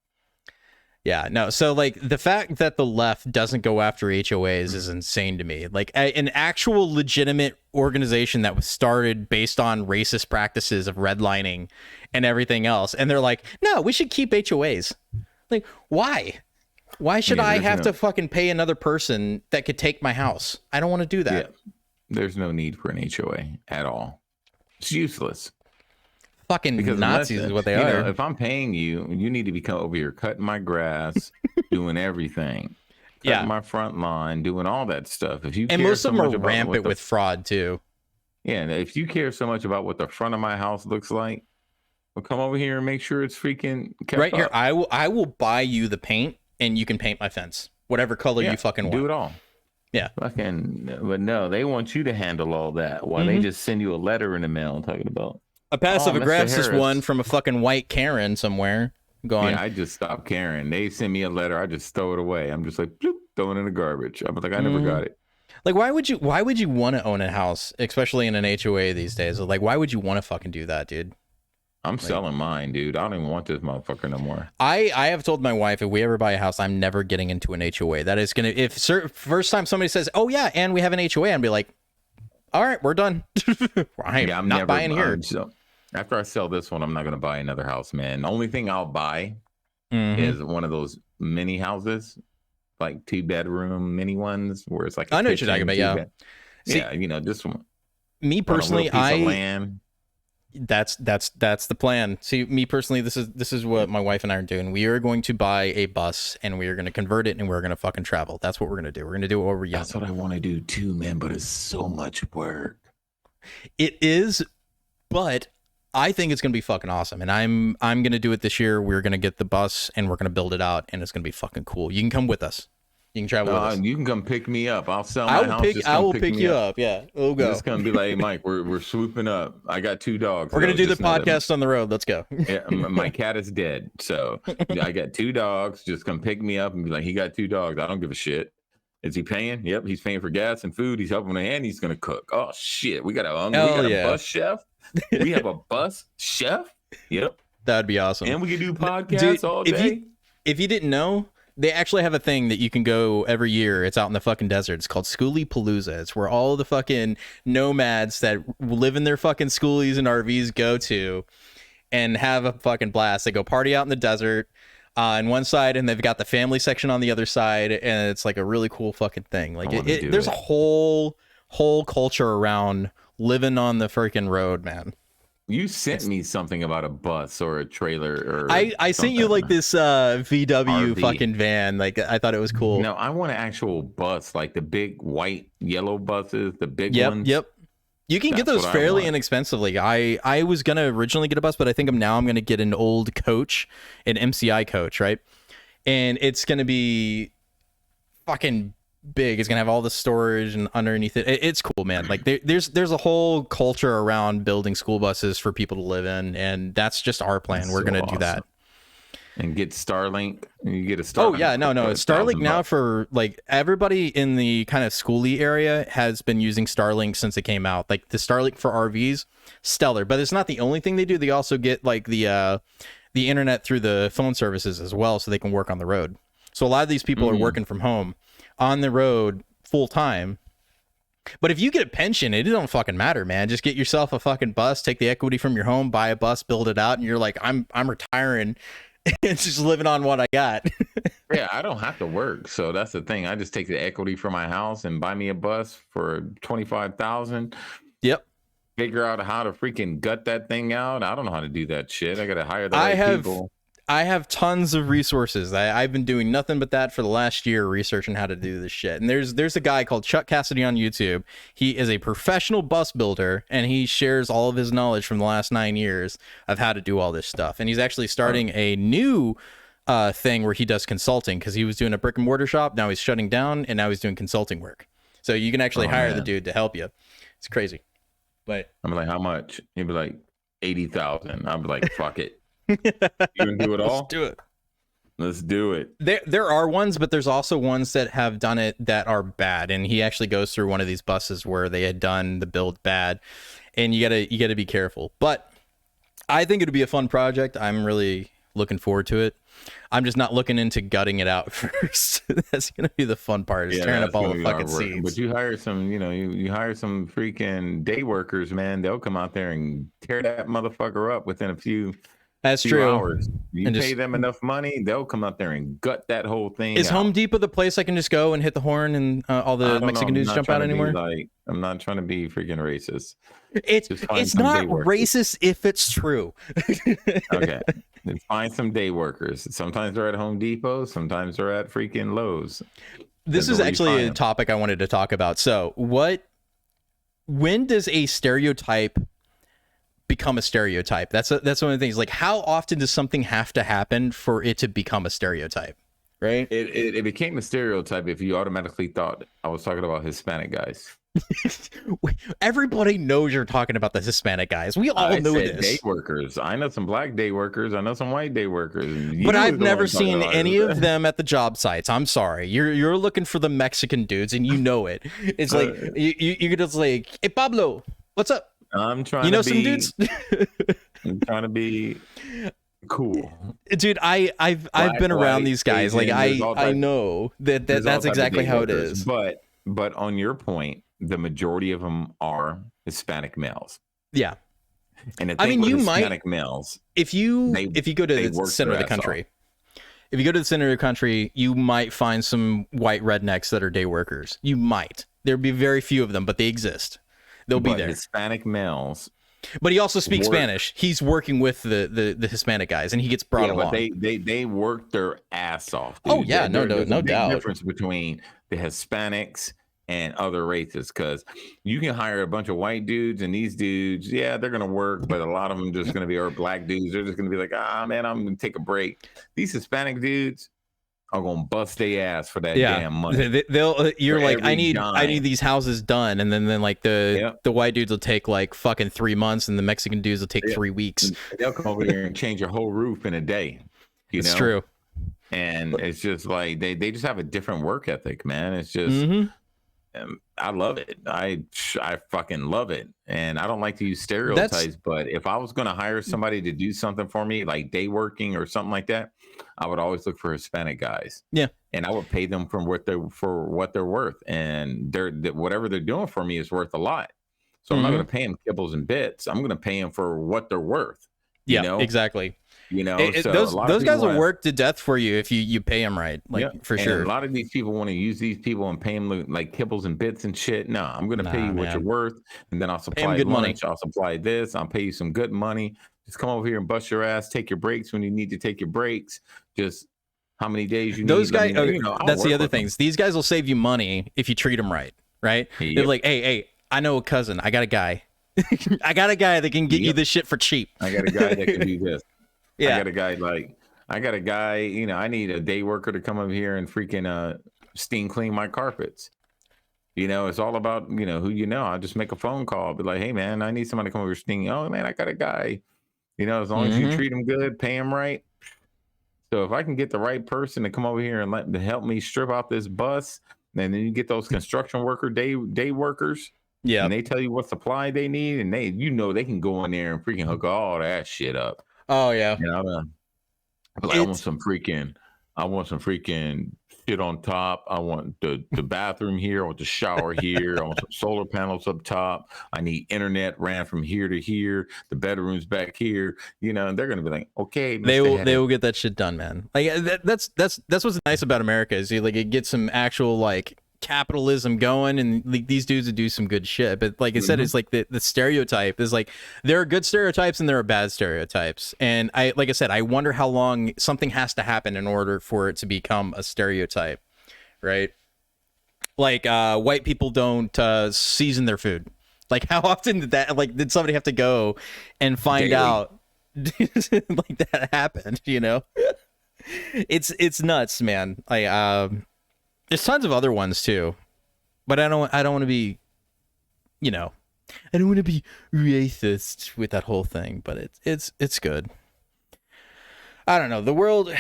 Yeah, no. So like the fact that the left doesn't go after HOAs is insane to me. Like an actual legitimate organization that was started based on racist practices of redlining and everything else, and they're like, no, we should keep HOAs. Like, why? Why should I have to fucking pay another person that could take my house? I don't want to do that. Yeah, there's no need for an HOA at all. It's useless. Fucking Because Nazis is what they are. If I'm paying you, you need to be coming over here cutting my grass, doing everything, cutting my front lawn, doing all that stuff. If you and care most so of them much are about rampant with fraud too. Yeah, and if you care so much about what the front of my house looks like, well, come over here and make sure it's freaking kept right here. up. I will buy you the paint, and you can paint my fence, whatever color you fucking want. Do it all. Yeah. Fucking, but no, they want you to handle all that while they just send you a letter in the mail talking about a passive aggressive Harris. one from a fucking white Karen somewhere. Going. Yeah, I just stopped caring. They send me a letter, I just throw it away. I'm just like, bloop, throw it in the garbage. I'm like, I never got it. Like, why would you want to own a house, especially in an HOA these days? Like, why would you want to fucking do that, dude? I'm selling mine, dude. I don't even want this motherfucker no more. I have told my wife, if we ever buy a house, I'm never getting into an HOA. That is gonna, first time somebody says, oh yeah, and we have an HOA, I'd be like, all right, we're done. I'm not buying here. So after I sell this one, I'm not gonna buy another house, man. The only thing I'll buy is one of those mini houses, like 2-bedroom mini ones, where it's like I know what you're talking about. Yeah, see, yeah, this one. Me personally, that's the plan. See, me personally, this is what my wife and I are doing. We are going to buy a bus and we are going to convert it and we're going to fucking travel. That's what we're going to do. We're going to do it while we're young. That's what I want to do too, man. But it's so much work. It is, but I think it's going to be fucking awesome. And I'm going to do it this year. We're going to get the bus and we're going to build it out and it's going to be fucking cool. You can come with us. You can travel with us. You can come pick me up. I'll sell my house. I will pick you up. Yeah, we'll go. Just gonna be like, hey, Mike, we're swooping up. I got 2 dogs. We're gonna do the podcast on the road. Let's go. Yeah, my cat is dead, so I got 2 dogs. Just come pick me up and be like, he got 2 dogs. I don't give a shit. Is he paying? Yep, he's paying for gas and food. He's helping me, and he's gonna cook. Oh shit, we got a bus chef. We have a bus chef. Yep, that'd be awesome. And we can do podcasts all day. If you didn't know, they actually have a thing that you can go every year. It's out in the fucking desert. It's called Schoolie Palooza. It's where all the fucking nomads that live in their fucking schoolies and RVs go to and have a fucking blast. They go party out in the desert on one side, and they've got the family section on the other side, and it's like a really cool fucking thing. Like there's a whole culture around living on the freaking road, man. You sent me something about a bus or a trailer or I sent you like this VW RV. Fucking van. Like I thought it was cool. No, I want an actual bus, like the big white, yellow buses, the big ones. Yep. You can get those fairly inexpensively. I was gonna originally get a bus, but I think I'm gonna get an old coach, an MCI coach, right? And it's gonna be fucking big. It's gonna have all the storage and underneath it. It's cool, man. Like there's a whole culture around building school buses for people to live in, and that's just our plan. We're gonna do that. And get Starlink. You get a Starlink. Oh yeah, no. Starlink now for like everybody in the kind of schoolie area has been using Starlink since it came out. Like the Starlink for RVs, stellar. But it's not the only thing they do. They also get like the internet through the phone services as well, so they can work on the road. So a lot of these people are working from home on the road full time. But if you get a pension, it don't fucking matter, man. Just get yourself a fucking bus, take the equity from your home, buy a bus, build it out, and you're like, I'm retiring. It's just living on what I got. Yeah, I don't have to work, so that's the thing. I just take the equity from my house and buy me a bus for $25,000. Yep. Figure out how to freaking gut that thing out. I don't know how to do that shit. I gotta hire the right people. I have tons of resources. I've been doing nothing but that for the last year, researching how to do this shit. And there's a guy called Chuck Cassidy on YouTube. He is a professional bus builder, and he shares all of his knowledge from the last 9 years of how to do all this stuff. And he's actually starting a new thing where he does consulting, because he was doing a brick and mortar shop. Now he's shutting down, and now he's doing consulting work. So you can actually hire the dude to help you. It's crazy. But I'm like, how much? He'd be like, 80,000. I'd be like, fuck it. You can do it all? Let's do it. Let's do it. There are ones, but there's also ones that have done it that are bad. And he actually goes through one of these buses where they had done the build bad, and you gotta be careful. But I think it'd be a fun project. I'm really looking forward to it. I'm just not looking into gutting it out first. That's gonna be the fun part, is tearing up all the fucking seeds. But you hire some, you hire some freaking day workers, man. They'll come out there and tear that motherfucker up within a few. That's true. Hours. You pay them enough money, they'll come out there and gut that whole thing. Is Home Depot the place I can just go and hit the horn and all the Mexican dudes jump out anymore? I'm not trying to be freaking racist. It's not racist if it's true. Okay. Then find some day workers. Sometimes they're at Home Depot, sometimes they're at freaking Lowe's. This is actually a topic I wanted to talk about. So, when does a stereotype become a stereotype? That's one of the things. Like, how often does something have to happen for it to become a stereotype? Right? It became a stereotype if you automatically thought I was talking about Hispanic guys. Everybody knows you're talking about the Hispanic guys. We all know this. Day workers. I know some black day workers. I know some white day workers. But I've never seen any of them at the job sites. I'm sorry. You're looking for the Mexican dudes, and you know it. It's like you could just like, hey Pablo, what's up? I'm trying. Some dudes. I'm trying to be cool, dude. I've been around these guys. Asian, like I know that's exactly how workers, it is. But on your point, the majority of them are Hispanic males. Yeah, and I mean, you Hispanic males. If you go to the center of the country, if you go to the center of the country, you might find some white rednecks that are day workers. You might. There'd be very few of them, but they exist. They'll be there. Hispanic males. But he also speaks Spanish. He's working with the Hispanic guys, and he gets brought along. But they work their ass off. Dude. Oh yeah, no doubt. Difference between the Hispanics and other races, because you can hire a bunch of white dudes, and these dudes, yeah, they're gonna work, but a lot of them just gonna be, or black dudes, they're just gonna be like, man, I'm gonna take a break. These Hispanic dudes are gonna bust their ass for that damn money. You're like, I need these houses done, and then like the white dudes will take like fucking 3 months, and the Mexican dudes will take 3 weeks. They'll come over here and change your whole roof in a day. It's true. And it's just like they just have a different work ethic, man. It's just I love it. I fucking love it. And I don't like to use stereotypes, but if I was going to hire somebody to do something for me, like day working or something like that, I would always look for Hispanic guys. Yeah. And I would pay them for what they're worth. And whatever they're doing for me is worth a lot. So I'm not going to pay them kibbles and bits. I'm going to pay them for what they're worth. Yeah, you know? Exactly. You know, those guys will work to death for you if you pay them right, for sure. A lot of these people want to use these people and pay them like kibbles and bits and shit. No, I'm going to pay you what you're worth, and then I'll supply good lunch. Money. I'll supply this. I'll pay you some good money. Just come over here and bust your ass. Take your breaks when you need to take your breaks. Just how many days you need. Those guys. That's the other things. These guys will save you money if you treat them right. Right? Yep. They're like, hey, I know a cousin. I got a guy. I got a guy that can get you this shit for cheap. I got a guy that can do this. Yeah. I got a guy, I need a day worker to come over here and freaking steam clean my carpets. It's all about, who I'll just make a phone call. I'll be like, hey, man, I need somebody to come over steam. Oh, man, I got a guy. As long as you treat him good, pay him right. So if I can get the right person to come over here and help me strip out this bus, and then you get those construction worker day workers. Yeah. And they tell you what supply they need, and they can go in there and freaking hook all that shit up. Oh yeah. I want some freaking shit on top. I want the bathroom here. I want the shower here. I want some solar panels up top. I need internet ran from here to here. The bedroom's back here. And they're gonna be like, okay, they will get that shit done, man. Like that's what's nice about America is it gets some actual like capitalism going, and these dudes would do some good shit. But like I said, it's like the stereotype is like there are good stereotypes and there are bad stereotypes. And I wonder how long something has to happen in order for it to become a stereotype, right? Like white people don't season their food. Like how often did somebody have to go and find out like that happened? It's nuts, man. There's tons of other ones too, but I don't want to be, I don't want to be racist with that whole thing. But it's good. I don't know. The world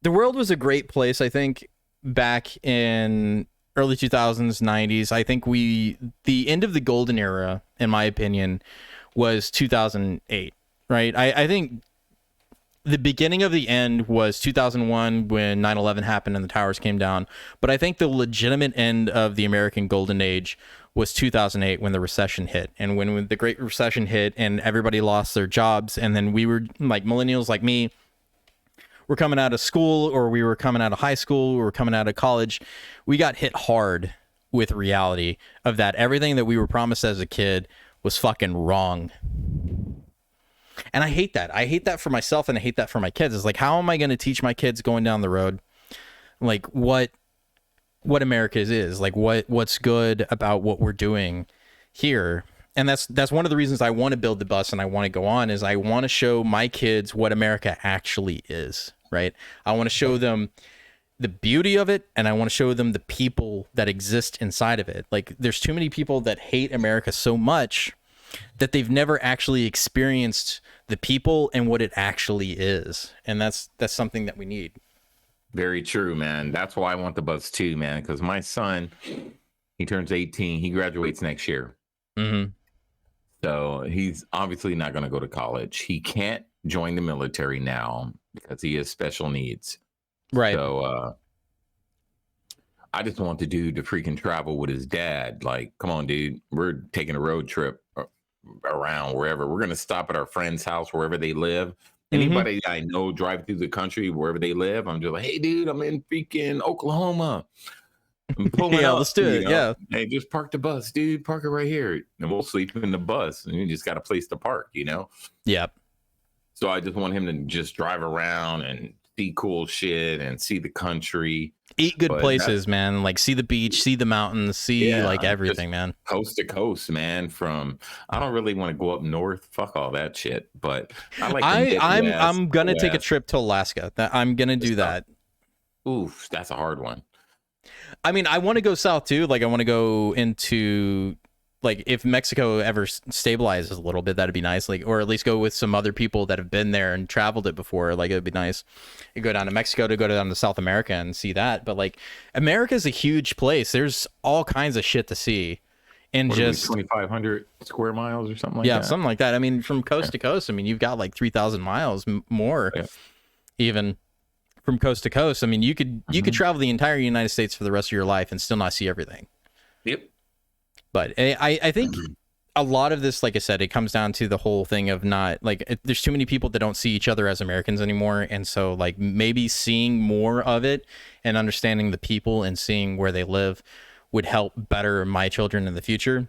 The world was a great place, I think, back in early 2000s, 90s. I think the end of the golden era, in my opinion, was 2008, right? I think the beginning of the end was 2001 when 9/11 happened and the towers came down. But I think the legitimate end of the American golden age was 2008 when the recession hit. And when the Great Recession hit and everybody lost their jobs, and then we were like millennials like me, we're coming out of school, or we were coming out of high school, or we're coming out of college, we got hit hard with reality of that everything that we were promised as a kid was fucking wrong. And I hate that. I hate that for myself, and I hate that for my kids. It's like, how am I going to teach my kids going down the road, like what America is, like what's good about what we're doing here? And that's one of the reasons I want to build the bus and I want to go on, is I want to show my kids what America actually is, right? I want to show them the beauty of it, and I want to show them the people that exist inside of it. Like, there's too many people that hate America so much that they've never actually experienced the people and what it actually is. And that's something that we need. Very true, man. That's why I want the bus too, man, because my son, he turns 18. He graduates next year. Mm-hmm. So he's obviously not going to go to college. He can't join the military now because he has special needs. Right. So I just want the dude to freaking travel with his dad. Like, come on, dude. We're taking a road trip around wherever. We're going to stop at our friend's house, wherever they live. Anybody I know drive through the country, wherever they live, I'm just like, hey, dude, I'm in freaking Oklahoma. I'm pulling yeah, up, let's do it. Yeah. Hey, just park the bus, dude. Park it right here. And we'll sleep in the bus. And you just got a place to park, Yep. So I just want him to just drive around and see cool shit and see the country. Eat good places, man. Like, see the beach, see the mountains, see like everything, man. Coast to coast, man. I don't really want to go up north. Fuck all that shit. But I'm gonna take a trip to Alaska. I'm gonna do that. Oof, that's a hard one. I mean, I want to go south too. Like, I want to go into, like, if Mexico ever stabilizes a little bit, that'd be nice. Like, or at least go with some other people that have been there and traveled it before. Like, it'd be nice. You go down to Mexico, to go down to South America and see that. But like, America's a huge place. There's all kinds of shit to see. And just 2,500 square miles or something like that. Yeah, something like that. I mean, from coast to coast, I mean, you've got like 3,000 miles more, even from coast to coast. I mean, you could travel the entire United States for the rest of your life and still not see everything. Yep. But I think a lot of this, like I said, it comes down to the whole thing of not, like, there's too many people that don't see each other as Americans anymore. And so, like, maybe seeing more of it and understanding the people and seeing where they live would help better my children in the future.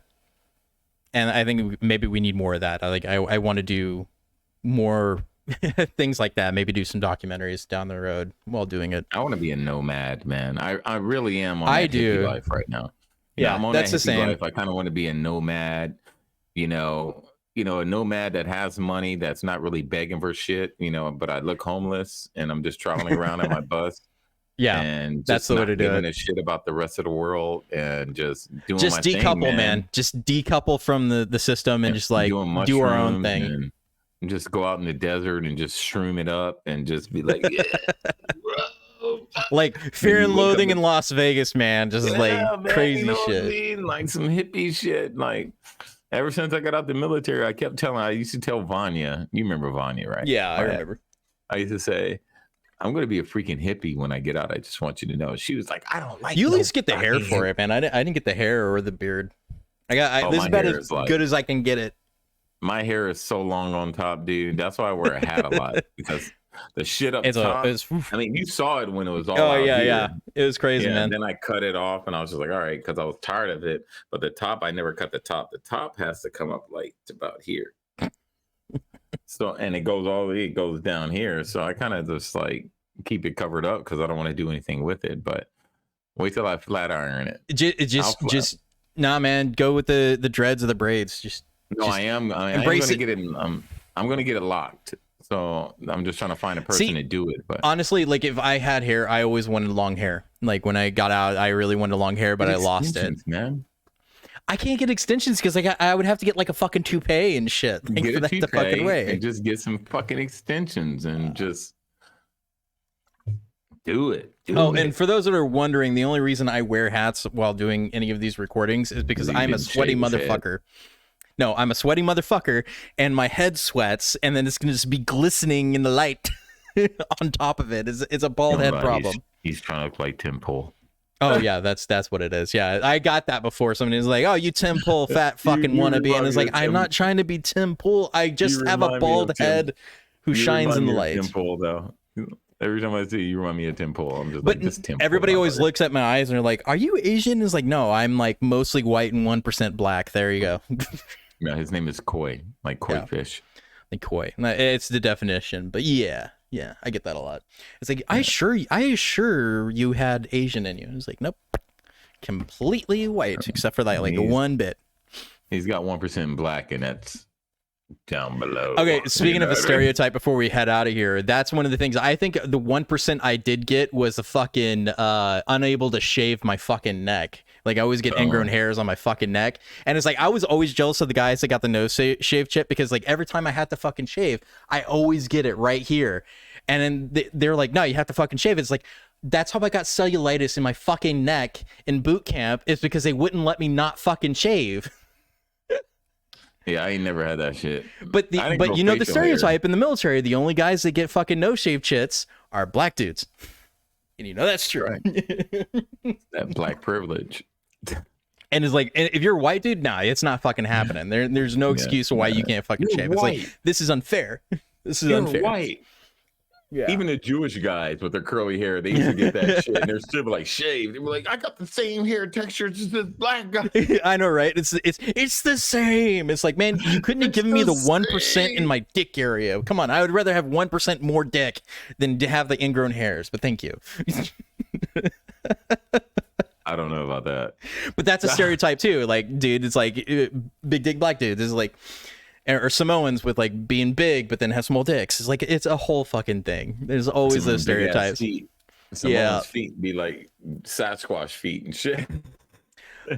And I think maybe we need more of that. I want to do more things like that. Maybe do some documentaries down the road while doing it. I want to be a nomad, man. I really am on that hippie life right now. Yeah, I'm on that's that the same. life. I kind of want to be a nomad, a nomad that has money, that's not really begging for shit, but I look homeless and I'm just traveling around in my bus. Yeah, and that's the way to do it. A shit about the rest of the world and just doing my decouple, thing, man. Just decouple from the system and just like do our own thing. And just go out in the desert and just shroom it up and just be like, yeah, bro. Like Fear and Loathing in Las Vegas, man. Just man, crazy shit. What I mean? Like some hippie shit. Like ever since I got out the military, I used to tell Vanya, you remember Vanya, right? Yeah, I remember. I used to say, I'm going to be a freaking hippie when I get out. I just want you to know. She was like, I don't like you. At least get the hair for it, man. I didn't get the hair or the beard. This is about as good as I can get it. My hair is so long on top, dude. That's why I wear a hat a lot, because the shit up top. I mean, you saw it when it was all out here. Yeah. It was crazy, man. And then I cut it off, and I was just like, all right, because I was tired of it. But the top, I never cut the top. The top has to come up like to about here. So, and it goes down here. So I kind of just like keep it covered up because I don't want to do anything with it. But wait till I flat iron it. Nah, man. Go with the dreads or the braids. I am going to get it. I'm going to get it locked. So I'm just trying to find a person to do it. But honestly, like if I had hair, I always wanted long hair. Like when I got out, I really wanted long hair, but I lost it. Man, I can't get extensions because I would have to get like a fucking toupee and shit. Like, get for a that toupee the fucking way. and just get some fucking extensions and just Do it. And for those that are wondering, the only reason I wear hats while doing any of these recordings is because I'm a sweaty motherfucker. No, I'm a sweaty motherfucker, and my head sweats, and then it's going to just be glistening in the light on top of it. It's a bald head problem. He's trying to look like Tim Pool. Oh, yeah, that's what it is. Yeah, I got that before. Somebody was like, oh, you Tim Pool, fat fucking wannabe. And it's like, I'm not trying to be Tim Pool. I just have a bald head who shines in the light. Tim Pool, though. Every time I see you, remind me of Tim Pool. I'm just like, this Tim Pool. Everybody always looks at my eyes and they're like, are you Asian? It's like, no, I'm like mostly white and 1% black. There you go. Yeah, his name is Koi, like koi fish. Like koi. It's the definition. But yeah, I get that a lot. It's like, I assure you had Asian in you. It's like, nope. Completely white, except for that, like one bit. He's got 1% black, and that's down below. Okay, speaking of a stereotype, before we head out of here, that's one of the things. I think the 1% I did get was the fucking unable to shave my fucking neck. Like, I always get ingrown hairs on my fucking neck. And it's like, I was always jealous of the guys that got the nose shave chip, because like every time I had to fucking shave, I always get it right here. And then they're like, no, you have to fucking shave. It's like, that's how I got cellulitis in my fucking neck in boot camp, is because they wouldn't let me not fucking shave. Yeah, I ain't never had that shit. But you know the stereotype in the military, the only guys that get fucking nose shave chits are black dudes. And you know that's true. Right. That black privilege. And it's like, if you're a white dude, nah, it's not fucking happening. There's no excuse why you can't fucking shave. It's like, this is unfair. This is unfair. White. Yeah. Even the Jewish guys with their curly hair, they used to get that shit, and they're still like shaved. They were like, I got the same hair texture as this black guy. I know, right? It's the same. It's like, man, you couldn't have given me the 1% in my dick area. Come on, I would rather have 1% more dick than to have the ingrown hairs. But thank you. I don't know about that. But that's a stereotype too. Like, dude, it's like big dick black dudes. It's like, or Samoans with like being big but then have small dicks. It's like, it's a whole fucking thing. There's always those stereotypes. Samoans' feet be like Sasquatch feet and shit.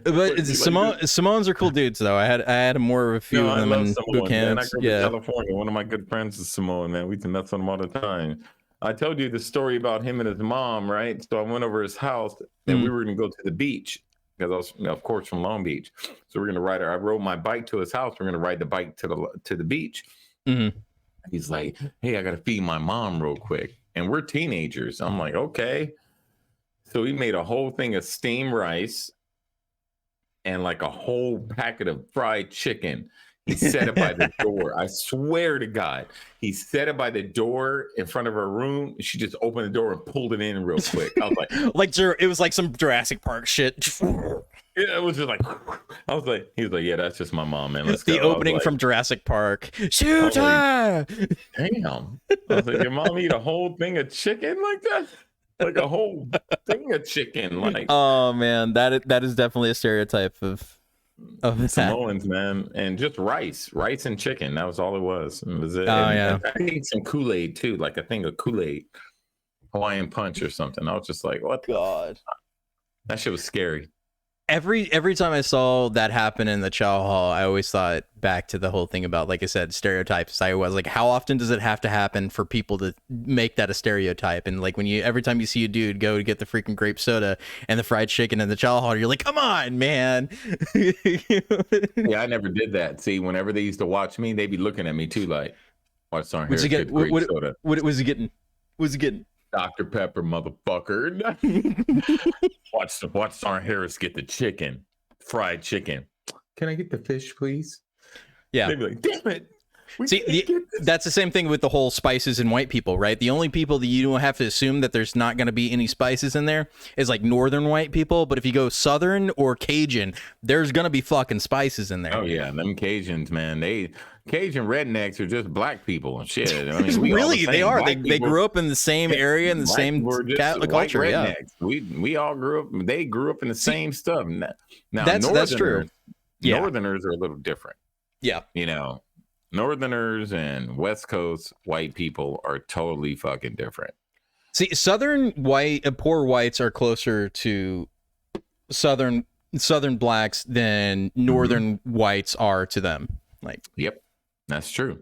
But Samoans are cool dudes though. I had more of a few of them in boot camps. I grew up in California. One of my good friends is Samoan, man. We used to mess with him all the time. I told you the story about him and his mom, right? So I went over his house and we were going to go to the beach, because I was, of course, from Long Beach. So we're going to ride. I rode my bike to his house. We're going to ride the bike to the beach. Mm-hmm. He's like, hey, I got to feed my mom real quick. And we're teenagers. I'm like, okay. So he made a whole thing of steamed rice and like a whole packet of fried chicken. He set it by the door. I swear to God, he set it by the door in front of her room. She just opened the door and pulled it in real quick. I was like, it was like some Jurassic Park shit. Yeah, it was just like, I was like, he was like, yeah, that's just my mom, man. Let's go. The opening from Jurassic Park. Shoot her! Damn. I was like, your mom eat a whole thing of chicken like that? Like a whole thing of chicken, like. Oh man, that is definitely a stereotype of Samoans, man, and just rice and chicken. That was all it was. It was it. Oh yeah. I ate some Kool-Aid too, like a thing of Kool-Aid, Hawaiian Punch or something. I was just like, what? God, that shit was scary. Every time I saw that happen in the chow hall, I always thought back to the whole thing about, like I said, stereotypes. I was like, how often does it have to happen for people to make that a stereotype? And like every time you see a dude go to get the freaking grape soda and the fried chicken in the chow hall, you're like, come on, man. Yeah, I never did that. See, whenever they used to watch me, they'd be looking at me too, like, what's on here? What was he getting? What was he getting? Dr. Pepper, motherfucker. Watch Sarn Harris get the chicken, fried chicken. Can I get the fish, please? Yeah. They'd be like, damn it. See, that's the same thing with the whole spices and white people, right? The only people that you don't have to assume that there's not going to be any spices in there is like northern white people. But if you go southern or Cajun, there's going to be fucking spices in there. Oh, yeah. Them Cajuns, man. Cajun rednecks are just black people and shit. I mean, really, they are. They grew up in the same area and the same culture. Rednecks. Yeah. We all grew up. They grew up in the same stuff. Now that's true. Yeah. Northerners are a little different. Yeah. You know, Northerners and West Coast white people are totally fucking different. See, Southern poor whites are closer to Southern blacks than Northern whites are to them. Like, yep, that's true.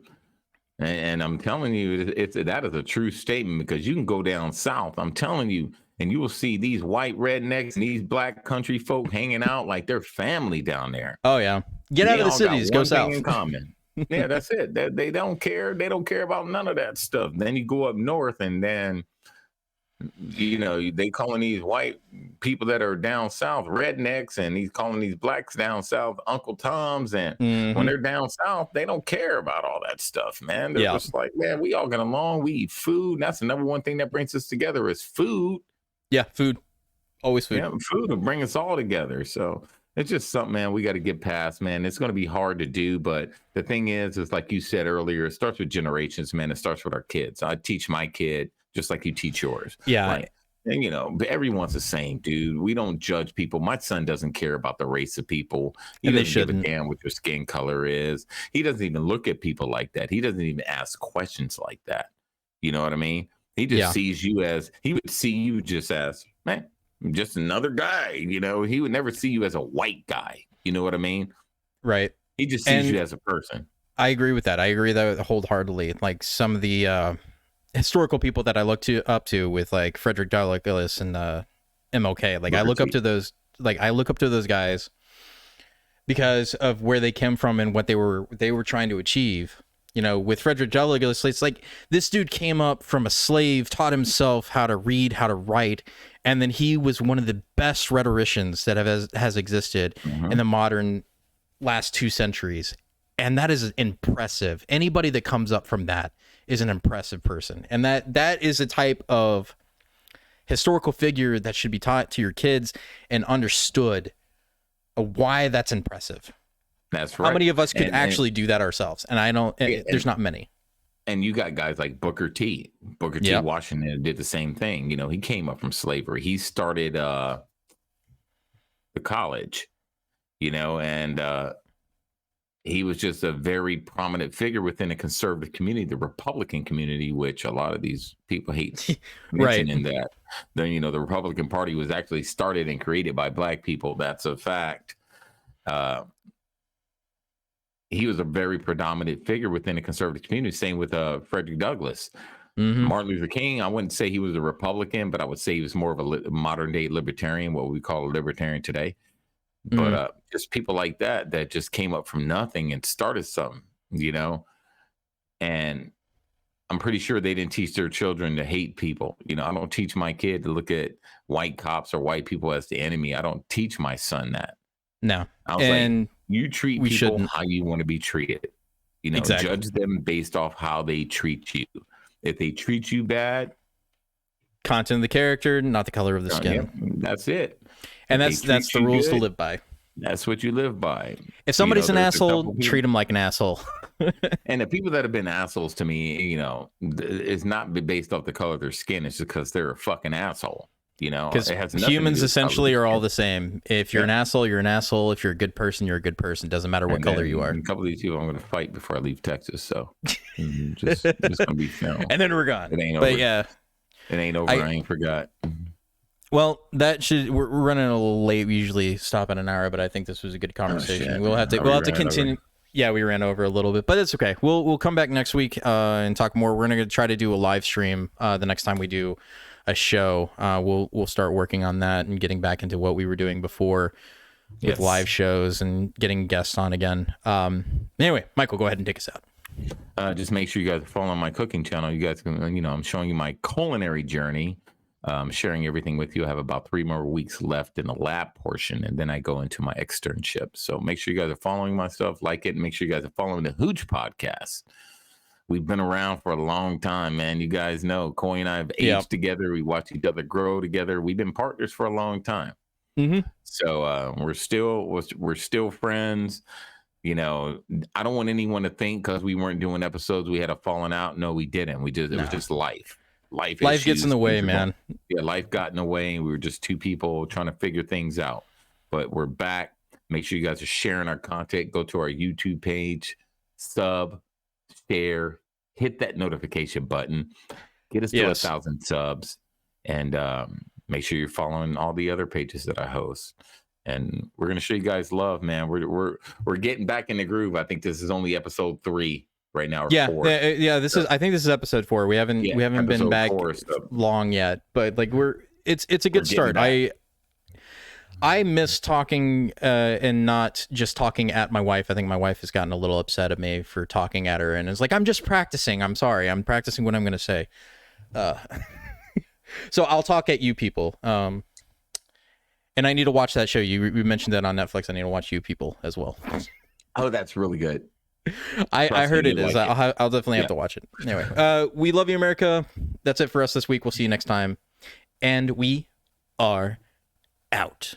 And I'm telling you, that is a true statement, because you can go down south, I'm telling you, and you will see these white rednecks and these black country folk hanging out like they're family down there. Oh yeah, get out They of the all got cities, go one thing south. in common. Yeah, that's it. They don't care. They don't care about none of that stuff. Then you go up north, and then they calling these white people that are down south rednecks, and he's calling these blacks down south Uncle Toms. And when they're down south, they don't care about all that stuff, man. They're just like, man, we all get along. We eat food. And that's the number one thing that brings us together is food. Yeah, food. Always food. Yeah, food will bring us all together. So it's just something, man, we got to get past, man. It's going to be hard to do, but the thing is like you said earlier, it starts with generations, man. It starts with our kids. I teach my kid just like you teach yours. Yeah. Like, and but everyone's the same, dude. We don't judge people. My son doesn't care about the race of people. He doesn't give a damn what your skin color is. He doesn't even look at people like that. He doesn't even ask questions like that. You know what I mean? He just sees you he would see you just as, man, just another guy. He would never see you as a white guy. You know what I mean? Right. He just sees you as a person. I agree with that. I agree that wholeheartedly. Like some of the historical people that I look up to with like Frederick Douglass and MLK. Like I look up to those. Like I look up to those guys because of where they came from and what they were trying to achieve. With Frederick Douglass, it's like this dude came up from a slave, taught himself how to read, how to write, and then he was one of the best rhetoricians that has existed in the modern last 2 centuries. And that is impressive. Anybody that comes up from that is an impressive person. And that is a type of historical figure that should be taught to your kids and understood why that's impressive. That's right. How many of us could actually do that ourselves? And I don't, there's not many. And you got guys like Booker T. Washington did the same thing. He came up from slavery. He started the college, and he was just a very prominent figure within the conservative community, the Republican community, which a lot of these people hate mentioning that. Then, the Republican Party was actually started and created by black people. That's a fact. He was a very predominant figure within the conservative community. Same with Frederick Douglass. Martin Luther King, I wouldn't say he was a Republican, but I would say he was more of a modern day libertarian, what we call a libertarian today. But just people like that just came up from nothing and started something, and I'm pretty sure they didn't teach their children to hate people. I don't teach my kid to look at white cops or white people as the enemy. I don't teach my son that. No. I was like, you treat people how you want to be treated. Exactly. Judge them based off how they treat you. If they treat you bad, content of the character, not the color of the skin. Yeah, that's it. And that's the rules to live by. That's what you live by. If somebody's an asshole, treat them like an asshole. And the people that have been assholes to me, it's not based off the color of their skin. It's just because they're a fucking asshole. Because humans essentially are all the same. If you're an asshole, you're an asshole. If you're a good person, you're a good person. Doesn't matter what color you are. A couple of these people I'm going to fight before I leave Texas. So just going to be film. And then we're gone. It ain't over. But yeah. It ain't over. I ain't forgot. Well, we're running a little late. We usually stop at an hour, but I think this was a good conversation. We'll have to continue. Yeah, we ran over a little bit, but it's okay. We'll come back next week and talk more. We're gonna try to do a live stream the next time we do a show. We'll start working on that and getting back into what we were doing before with live shows and getting guests on again. Anyway, Michael, go ahead and take us out. Just make sure you guys follow my cooking channel. You guys can, I'm showing you my culinary journey. Sharing everything with you. I have about 3 more weeks left in the lab portion, and then I go into my externship. So make sure you guys are following my stuff, like it, and make sure you guys are following the Hooch podcast. We've been around for a long time, man. You guys know Coy and I have aged together. We watch each other grow together. We've been partners for a long time. So we're still friends. I don't want anyone to think because we weren't doing episodes we had a falling out. No, we didn't. It was just life. Life gets in the way, man. Yeah, life got in the way, and we were just two people trying to figure things out. But we're back. Make sure you guys are sharing our content. Go to our YouTube page, sub, share, hit that notification button, get us to 1,000 subs, and make sure you're following all the other pages that I host. And we're gonna show you guys love, man. We're getting back in the groove. I think this is only episode 3. right now. Or Yeah, 4. yeah. I think this is episode 4. We haven't been episode back 4, so long yet, but like it's a good start. back. I miss talking and not just talking at my wife. I think my wife has gotten a little upset at me for talking at her, and it's like, I'm just practicing. I'm sorry. I'm practicing what I'm going to say. So I'll talk at you people. And I need to watch that show. You mentioned that on Netflix. I need to watch You People as well. Oh, that's really good. I heard it is. Like I'll definitely have to watch it. Anyway, we love you, America. That's it for us this week. We'll see you next time. And we are out.